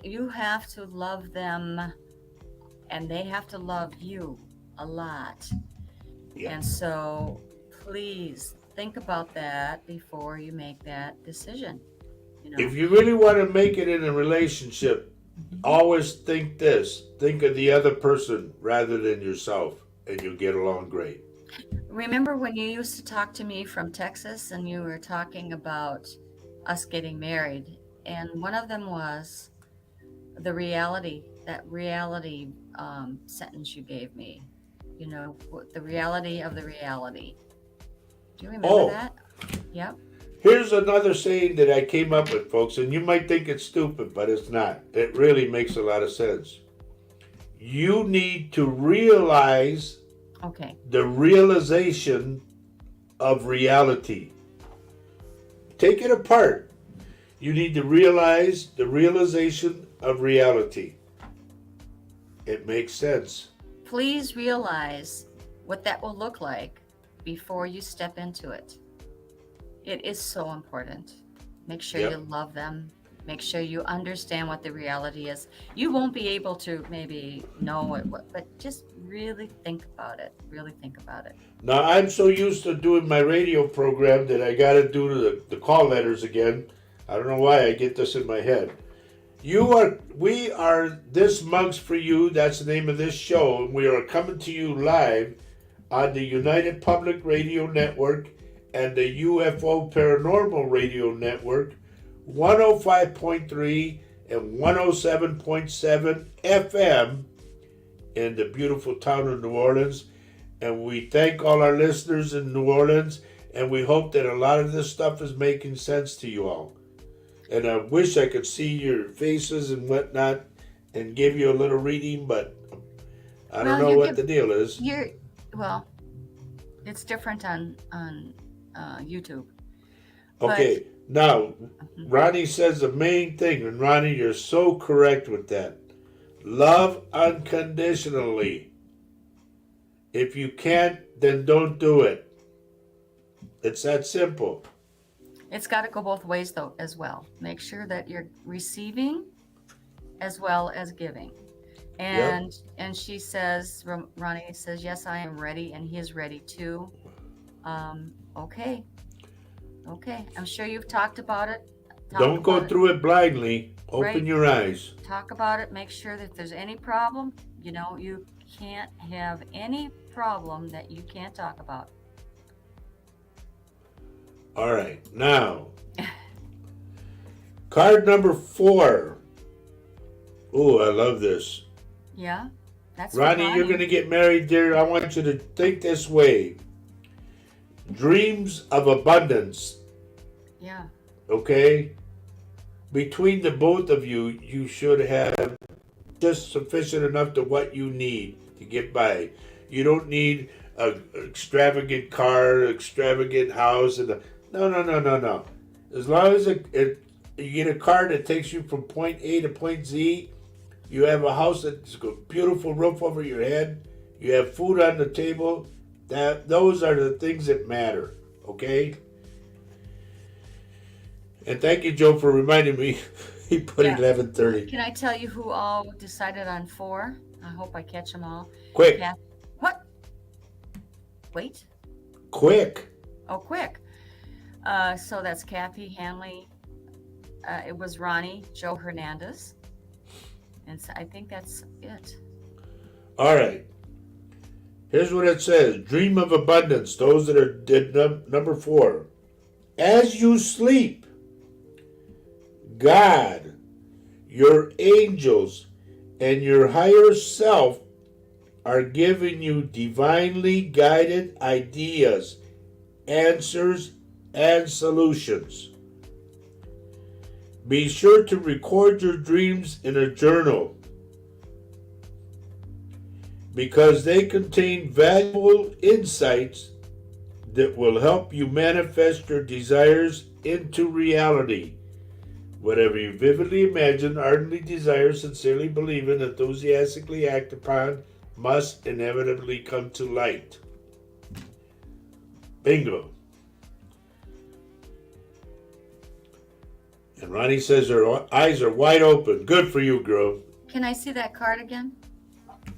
you have to love them and they have to love you a lot. Yeah. And so please think about that before you make that decision. You know, If you really want to make it in a relationship, always think this. Think of the other person rather than yourself, and you'll get along great. remember when you used to talk to me from Texas and you were talking about us getting married? And one of them was the reality, that reality sentence you gave me. You know, the reality of the reality. Do you remember Oh. that? Yep. Here's another saying that I came up with, folks, and you might think it's stupid, but it's not. It really makes a lot of sense. You need to realize Okay. the realization of reality. Take it apart. You need to realize the realization of reality. It makes sense. Please realize what that will look like before you step into it. It is so important. Make sure Yep. you love them. Make sure you understand what the reality is. You won't be able to maybe know it, but just really think about it. Really think about it. Now, I'm so used to doing my radio program that I got to do the call letters again. I don't know why I get this in my head. We are This Mug's for You. That's the name of this show. And we are coming to you live on the United Public Radio Network and the UFO Paranormal Radio Network, 105.3 and 107.7 FM in the beautiful town of New Orleans. And we thank all our listeners in New Orleans, and we hope that a lot of this stuff is making sense to you all. And I wish I could see your faces and whatnot and give you a little reading, but I don't know what the deal is. Well, it's different on YouTube. Okay, now, Ronnie says the main thing, and Ronnie, you're so correct with that. Love unconditionally. If you can't, then don't do it. It's that simple. It's got to go both ways, though, as well. Make sure that you're receiving as well as giving. And she says, Ronnie says, yes, I am ready, and he is ready too. Okay. Okay, I'm sure you've talked about it. Don't go through it blindly. Open Right. your eyes. Talk about it. Make sure that if there's any problem, you can't have any problem that you can't talk about. All right. Now, card number 4. Ooh, I love this. Yeah, that's for Ronnie, you're going to get married, dear. I want you to think this way. Dreams of abundance. Yeah. Okay? Between the both of you, you should have just sufficient enough to what you need to get by. You don't need an extravagant car, extravagant house, and no. As long as you get a car that takes you from point A to point Z, you have a house that's got a beautiful roof over your head, you have food on the table. Those are the things that matter. Okay. And thank you, Joe, for reminding me. He put Yeah. 11:30. Can I tell you who all decided on 4? I hope I catch them all. Quick, What? Wait. quick. Oh, quick. So that's Kathy Hanley. It was Ronnie, Joe Hernandez. And so I think that's it. All right. Here's what it says. Dream of abundance. Those that are did number 4. As you sleep, God, your angels, and your higher self are giving you divinely guided ideas, answers, and solutions. Be sure to record your dreams in a journal because they contain valuable insights that will help you manifest your desires into reality. Whatever you vividly imagine, ardently desire, sincerely believe in, enthusiastically act upon, must inevitably come to light. Bingo. And Ronnie says her eyes are wide open. Good for you, girl. Can I see that card again?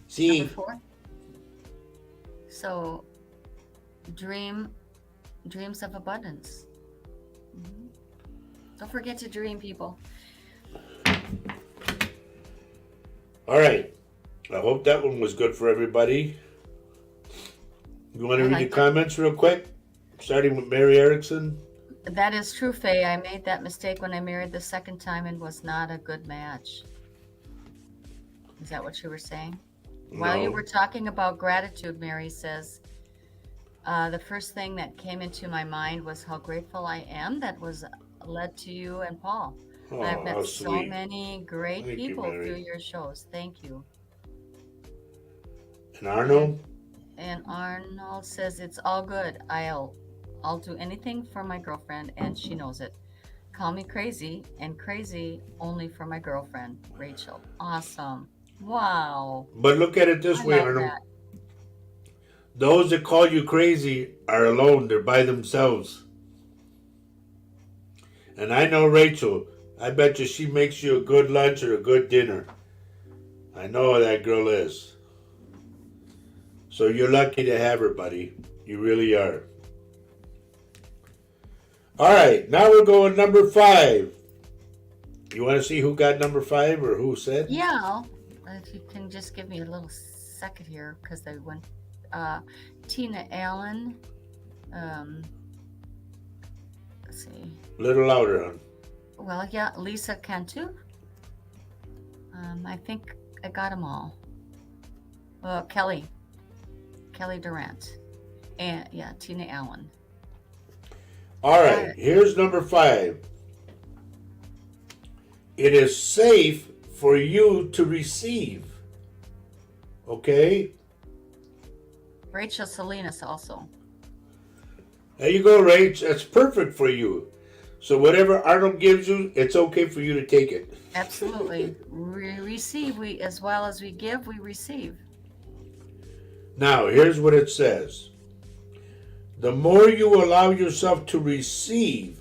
See, Number 4. So, dreams of abundance. Mhm. Don't forget to dream, people. all right. I hope that one was good for everybody. You want to I read the liked it. comments real quick? Starting with Mary Erickson. That is true, Faye. I made that mistake when I married the second time and was not a good match. Is that what you were saying? While you No. were talking about gratitude, Mary says, the first thing that came into my mind was how grateful I am that was led to you and Paul. Oh, I've how met so sweet. many great Thank you, people Mary. through your shows. Thank you. And Arnold? And Arnold says it's all good. I'll do anything for my girlfriend and she knows it. Call me crazy and crazy only for my girlfriend, Rachel. Awesome. Wow. But look at it this I way, love Arnold. that. Those that call you crazy are alone. They're by themselves. And I know Rachel. I bet you she makes you a good lunch or a good dinner. I know how that girl is. So you're lucky to have her, buddy. You really are. All right, now we're going number 5. You want to see who got number 5 or who said? Yeah. If you can just give me a little second here because they went. Tina Allen. Let's see. A little louder, hon. Well, yeah, Lisa Cantu. I think I got them all. Kelly Durant, and yeah, Tina Allen. All right, here's number 5. It is safe for you to receive. Okay? Rachel Salinas also. There you go, Rach. That's perfect for you. So whatever Arnold gives you, it's okay for you to take it. Absolutely. We receive, as well as we give, we receive. Now, here's what it says. The more you allow yourself to receive,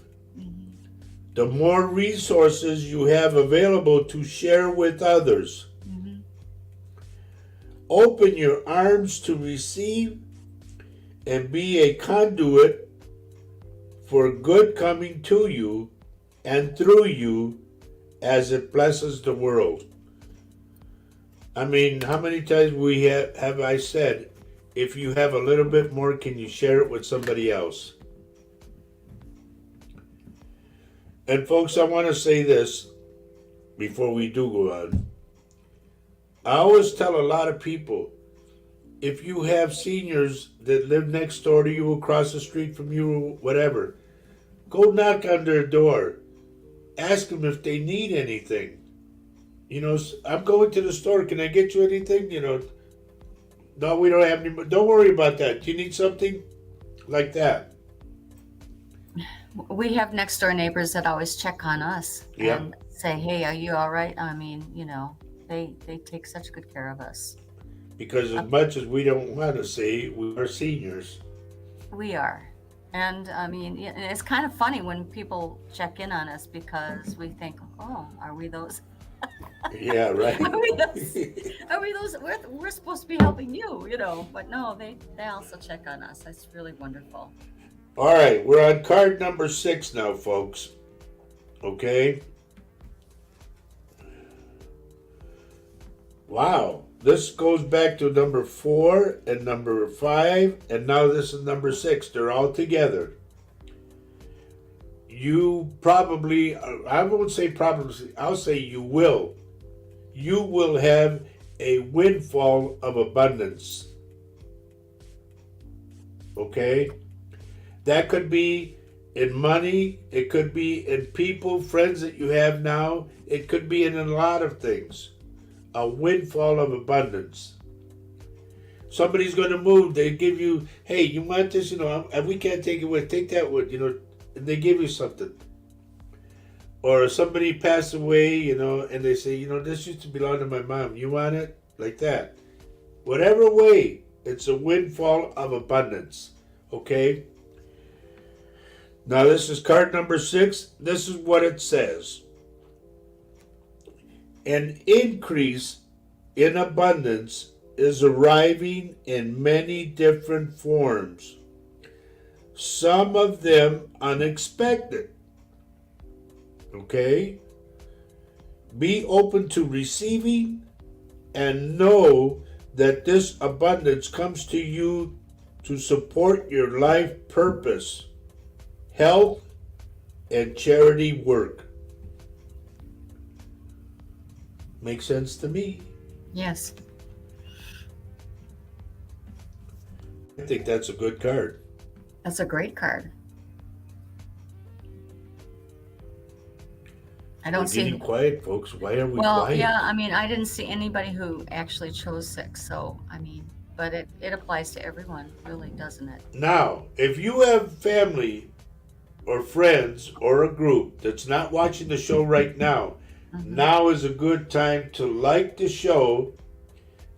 the more resources you have available to share with others. Mm-hmm. Open your arms to receive and be a conduit for good coming to you and through you as it blesses the world. I mean, how many times have I said, if you have a little bit more, can you share it with somebody else? And folks, I want to say this before we do go on. I always tell a lot of people, if you have seniors that live next door to you, across the street from you, whatever, go knock on their door. Ask them if they need anything. You know, I'm going to the store. Can I get you anything? You know, no, we don't have any. Don't worry about that. Do you need something like that? We have next door neighbors that always check on us Yeah. and say, "Hey, are you all right?" I mean, you know, they take such good care of us. Because as much as we don't want to say, we are seniors. We are. And I mean, it's kind of funny when people check in on us because we think, "Oh, are we those? Yeah, right. Are we those? Are we those? We're supposed to be helping you, you know?" But no, they also check on us. That's really wonderful. All right, we're on card number 6 now, folks. Okay. Wow. This goes back to number 4 and number 5, and now this is number 6. They're all together. You probably, I won't say probably, I'll say you will. You will have a windfall of abundance. Okay? That could be in money, it could be in people, friends that you have now, it could be in a lot of things. A windfall of abundance. Somebody's going to move, they give you, hey, you want this, you know, we can't take it with, take that wood, you know, and they give you something. Or somebody passed away, you know, and they say, you know, this used to belong to my mom, you want it? Like that. Whatever way, it's a windfall of abundance. Okay? Now this is card number 6. This is what it says. An increase in abundance is arriving in many different forms, some of them unexpected. Okay? Be open to receiving and know that this abundance comes to you to support your life purpose, health, and charity work. Makes sense to me. Yes. I think that's a good card. That's a great card. I We're don't see. getting quiet, folks. Why are we Well, quiet? yeah, I mean, I didn't see anybody who actually chose 6. So, I mean, but it applies to everyone, really, doesn't it? Now, if you have family or friends or a group that's not watching the show right now, now is a good time to like the show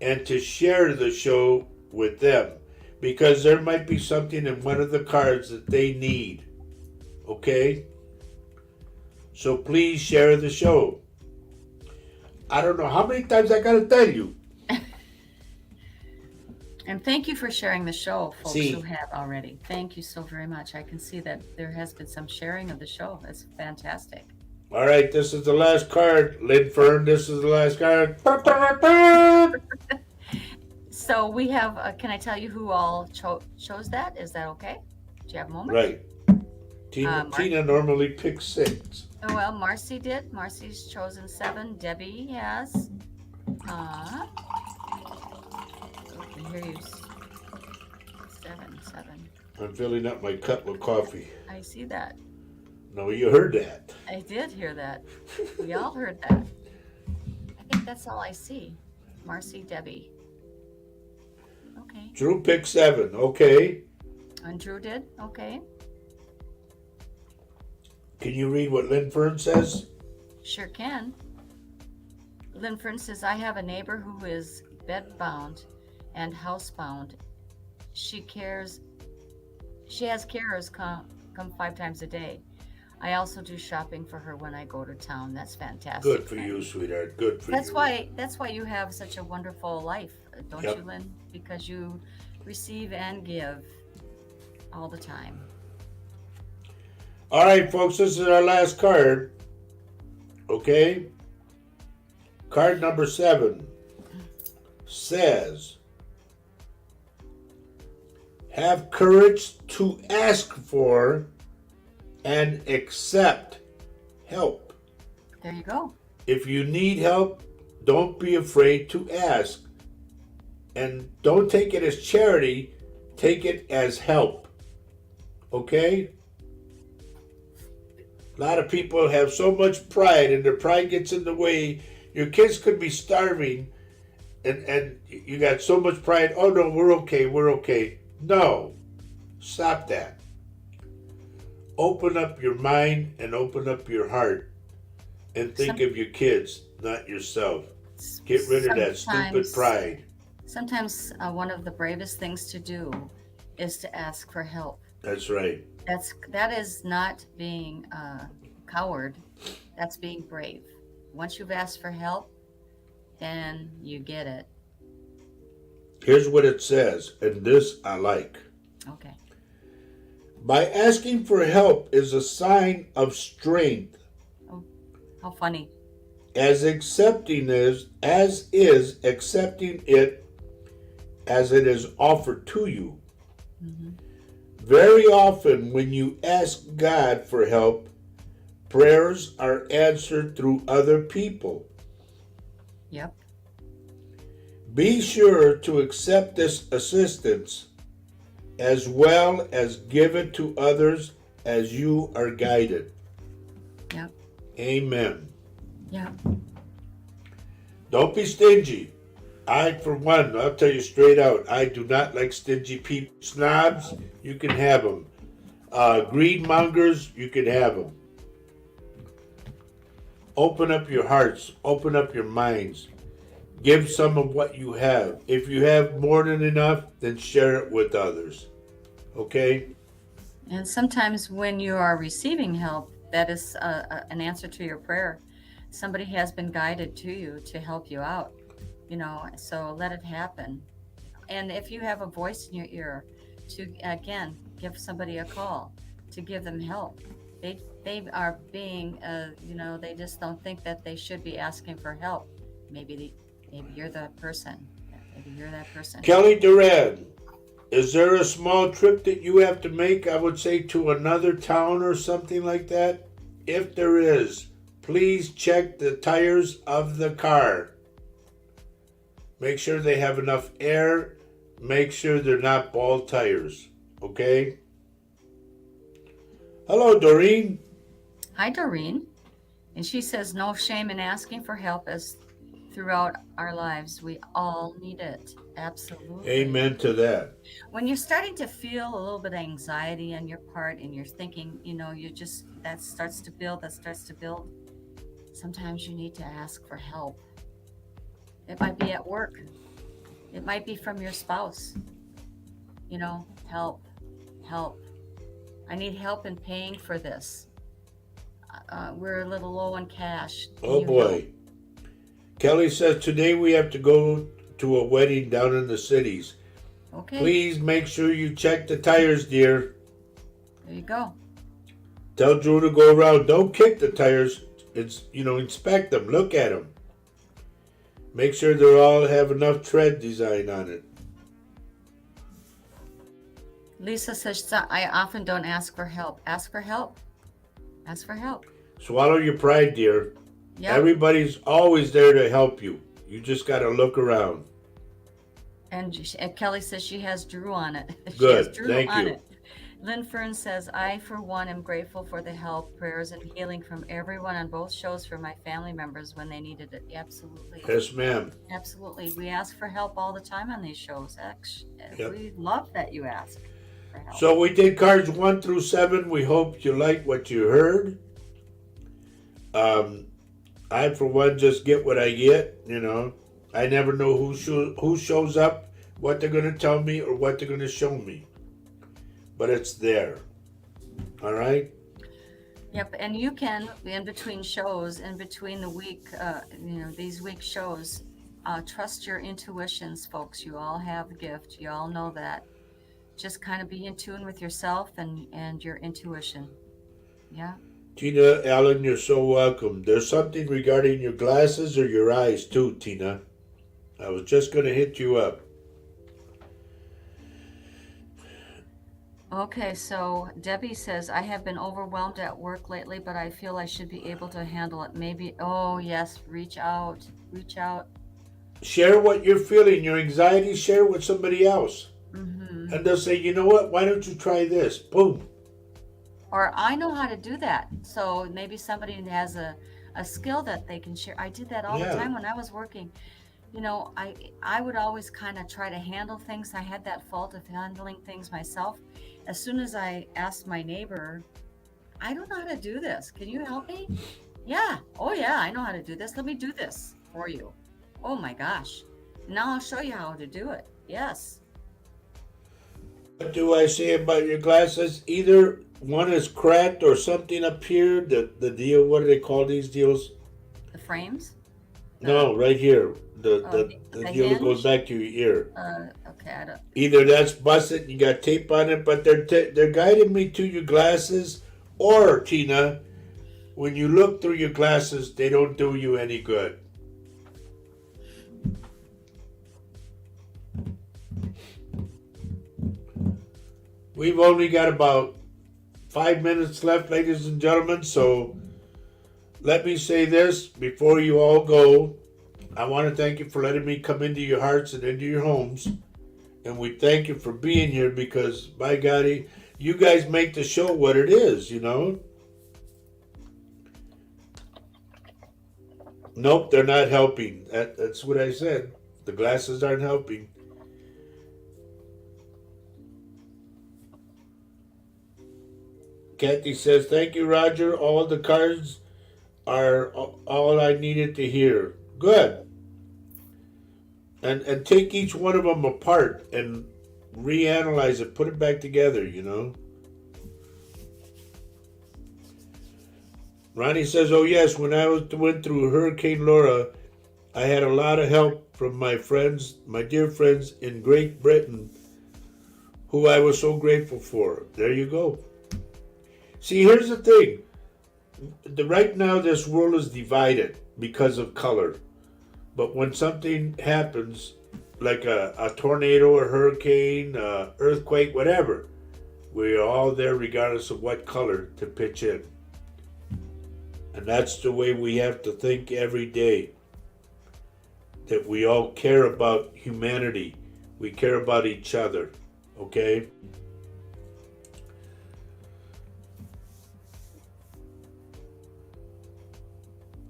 and to share the show with them, because there might be something in one of the cards that they need. Okay? So please share the show. I don't know how many times I gotta tell you. And thank you for sharing the show, folks See. who have already. Thank you so very much. I can see that there has been some sharing of the show. That's fantastic. All right, this is the last card. Lynn Fern, this is the last card. So we have, can I tell you who all chose that? Is that okay? Do you have a moment? Right. Tina normally picks 6. Oh, well, Marcy did. Marcy's chosen 7. Debbie has. I can hear you. 7. I'm filling up my cup of coffee. I see that. No, you heard that. I did hear that. We all heard that. I think that's all I see. Marcy, Debbie. Okay. Drew picked 7. Okay. And Drew did? Okay. Can you read what Lynn Fern says? Sure can. Lynn Fern says, I have a neighbor who is bedbound and housebound. She has carers come 5 times a day. I also do shopping for her when I go to town. That's fantastic. Good for you, sweetheart. Good for you. That's why you have such a wonderful life, don't Yep. you, Lynn? Because you receive and give all the time. All right, folks, this is our last card. Okay? Card number 7 says, have courage to ask for and accept help. There you go. If you need help, don't be afraid to ask. And don't take it as charity, take it as help. Okay? A lot of people have so much pride, and their pride gets in the way. Your kids could be starving, and you got so much pride. Oh no, we're okay, we're okay. No, stop that. Open up your mind and open up your heart and think of your kids, not yourself. Get rid of that stupid pride. Sometimes one of the bravest things to do is to ask for help. That's right. That is not being a coward. That's being brave. Once you've asked for help, then you get it. Here's what it says, and this I like. Okay. By asking for help is a sign of strength, Oh, how funny. as is accepting it as it is offered to you. Mm-hmm. Very often when you ask God for help, prayers are answered through other people. Yep. Be sure to accept this assistance as well as give it to others as you are guided. Yep. Amen. Yep. Don't be stingy. I, for one, I'll tell you straight out, I do not like stingy people. Snobs, you can have them. Greed mongers, you can have them. Open up your hearts. Open up your minds. Give some of what you have. If you have more than enough, then share it with others. Okay? And sometimes when you are receiving help, that is an answer to your prayer. Somebody has been guided to you to help you out, so let it happen. And if you have a voice in your ear to, again, give somebody a call, to give them help. They are being, they just don't think that they should be asking for help. Maybe you're that person. Maybe you're that person. Kelly Duran, is there a small trip that you have to make, I would say, to another town or something like that? If there is, please check the tires of the car. Make sure they have enough air. Make sure they're not bald tires. Okay? Hello, Doreen. Hi, Doreen. And she says, no shame in asking for help, as throughout our lives, we all need it. Absolutely. Amen to that. When you're starting to feel a little bit of anxiety on your part and you're thinking, that starts to build, sometimes you need to ask for help. It might be at work. It might be from your spouse. Help. I need help in paying for this. We're a little low on cash. Oh boy. Kelly says today we have to go to a wedding down in the cities. Okay. Please make sure you check the tires, dear. There you go. Tell Drew to go around. Don't kick the tires. Inspect them. Look at them. Make sure they all have enough tread design on it. Lisa says, I often don't ask for help. Ask for help. Ask for help. Swallow your pride, dear. Yep. Everybody's always there to help you. You just got to look around. And Kelly says she has Drew on it. She Good. has Drew Thank on you. it. Lynn Fern says, I, for one, am grateful for the help, prayers, and healing from everyone on both shows for my family members when they needed it. Absolutely. Yes, ma'am. Absolutely. We ask for help all the time on these shows. Yep. We love that you ask for help. So we did cards 1 through 7. We hope you like what you heard. I, for one, just get what I get. I never know who shows up, what they're going to tell me, or what they're going to show me. But it's there. All right? Yep, and you can, in between shows, in between the week, these week shows, trust your intuitions, folks. You all have a gift. You all know that. Just kind of be in tune with yourself and your intuition. Yeah. Tina Allen, you're so welcome. There's something regarding your glasses or your eyes too, Tina. I was just going to hit you up. Okay, so Debbie says, I have been overwhelmed at work lately, but I feel I should be able to handle it. Maybe, oh yes, reach out, reach out. Share what you're feeling, your anxiety, share with somebody else. Mm-hmm. And they'll say, you know what, why don't you try this? Boom. Or I know how to do that. So maybe somebody has a skill that they can share. I did that all the Yeah. time when I was working. I would always kind of try to handle things. I had that fault of handling things myself. As soon as I asked my neighbor, I don't know how to do this. Can you help me? Yeah. Oh, yeah, I know how to do this. Let me do this for you. Oh my gosh. Now I'll show you how to do it. Yes. What do I say about your glasses? Either one is cracked or something up here. The deal, what do they call these deals? The frames? No, right here. The Oh, the the deal that goes hinge? back to your ear. Okay, I don't. Either that's busted, you got tape on it, but they're guiding me to your glasses, or Tina, when you look through your glasses, they don't do you any good. We've only got about 5 minutes left, ladies and gentlemen, so let me say this before you all go. I want to thank you for letting me come into your hearts and into your homes. And we thank you for being here because, by God, you guys make the show what it is, you know? Nope, they're not helping. That's what I said. The glasses aren't helping. Kathy says, thank you, Roger. All the cards are all I needed to hear. Good. And take each one of them apart and reanalyze it. Put it back together, you know. Ronnie says, oh yes, when I went through Hurricane Laura, I had a lot of help from my friends, my dear friends in Great Britain, who I was so grateful for. There you go. See, here's the thing. Right now, this world is divided because of color. But when something happens, like a tornado, a hurricane, earthquake, whatever, we're all there regardless of what color to pitch in. And that's the way we have to think every day. That we all care about humanity. We care about each other. Okay?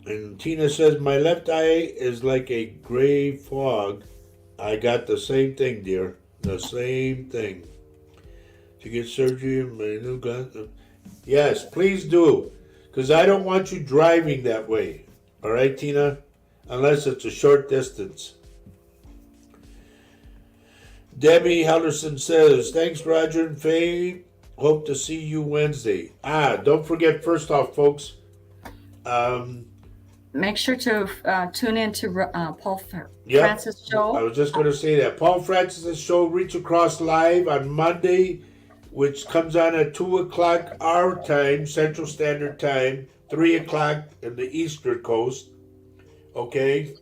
And Tina says, my left eye is like a gray fog. I got the same thing, dear. The same thing. To get surgery, my new glasses. Yes, please do. Because I don't want you driving that way. All right, Tina? Unless it's a short distance. Debbie Hellerson says, thanks, Roger and Faye. Hope to see you Wednesday. Don't forget, first off, folks, Make sure to tune in to Paul Yep. Francis show. I was just going to say that. Paul Francis' show, Reach Across Live, on Monday, which comes on at 2 o'clock our time, Central Standard Time, 3 o'clock in the Eastern Coast. Okay?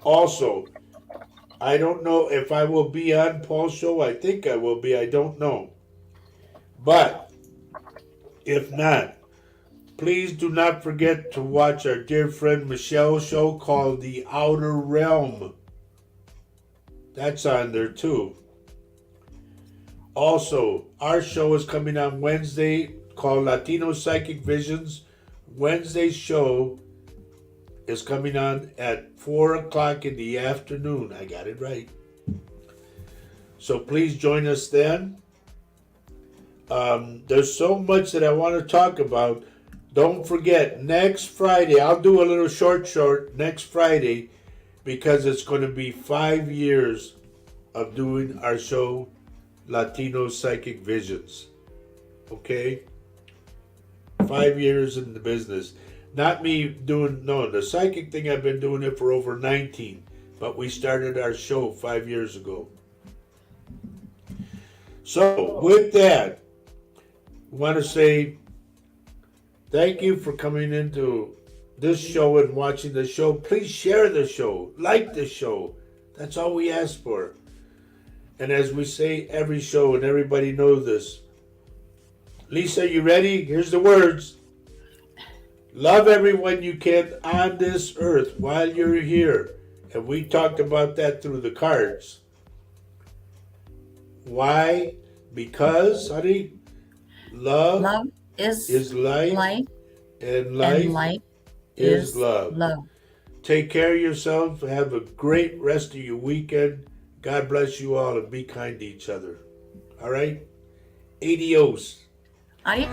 Also, I don't know if I will be on Paul's show. I think I will be. I don't know. But, if not, please do not forget to watch our dear friend Michelle's show called The Outer Realm. That's on there too. Also, our show is coming on Wednesday called Latino Psychic Visions. Wednesday's show is coming on at 4 o'clock in the afternoon. I got it right. So please join us then. There's so much that I want to talk about. Don't forget, next Friday, I'll do a little short next Friday because it's going to be 5 years of doing our show, Latino Psychic Visions. Okay? 5 years in the business. Not me doing, no, the psychic thing, I've been doing it for over 19, but we started our show 5 years ago. So, with that, I want to say Thank you for coming into this show and watching the show. Please share the show, like the show. That's all we ask for. And as we say every show, and everybody knows this. Lisa, you ready? Here's the words. Love everyone you can on this earth while you're here. And we talked about that through the cards. Why? Because, honey, love is life, life, and and life life is is love. love. Take care of yourself. Have a great rest of your weekend. God bless you all, and be kind to each other. All right? Adios. Adios.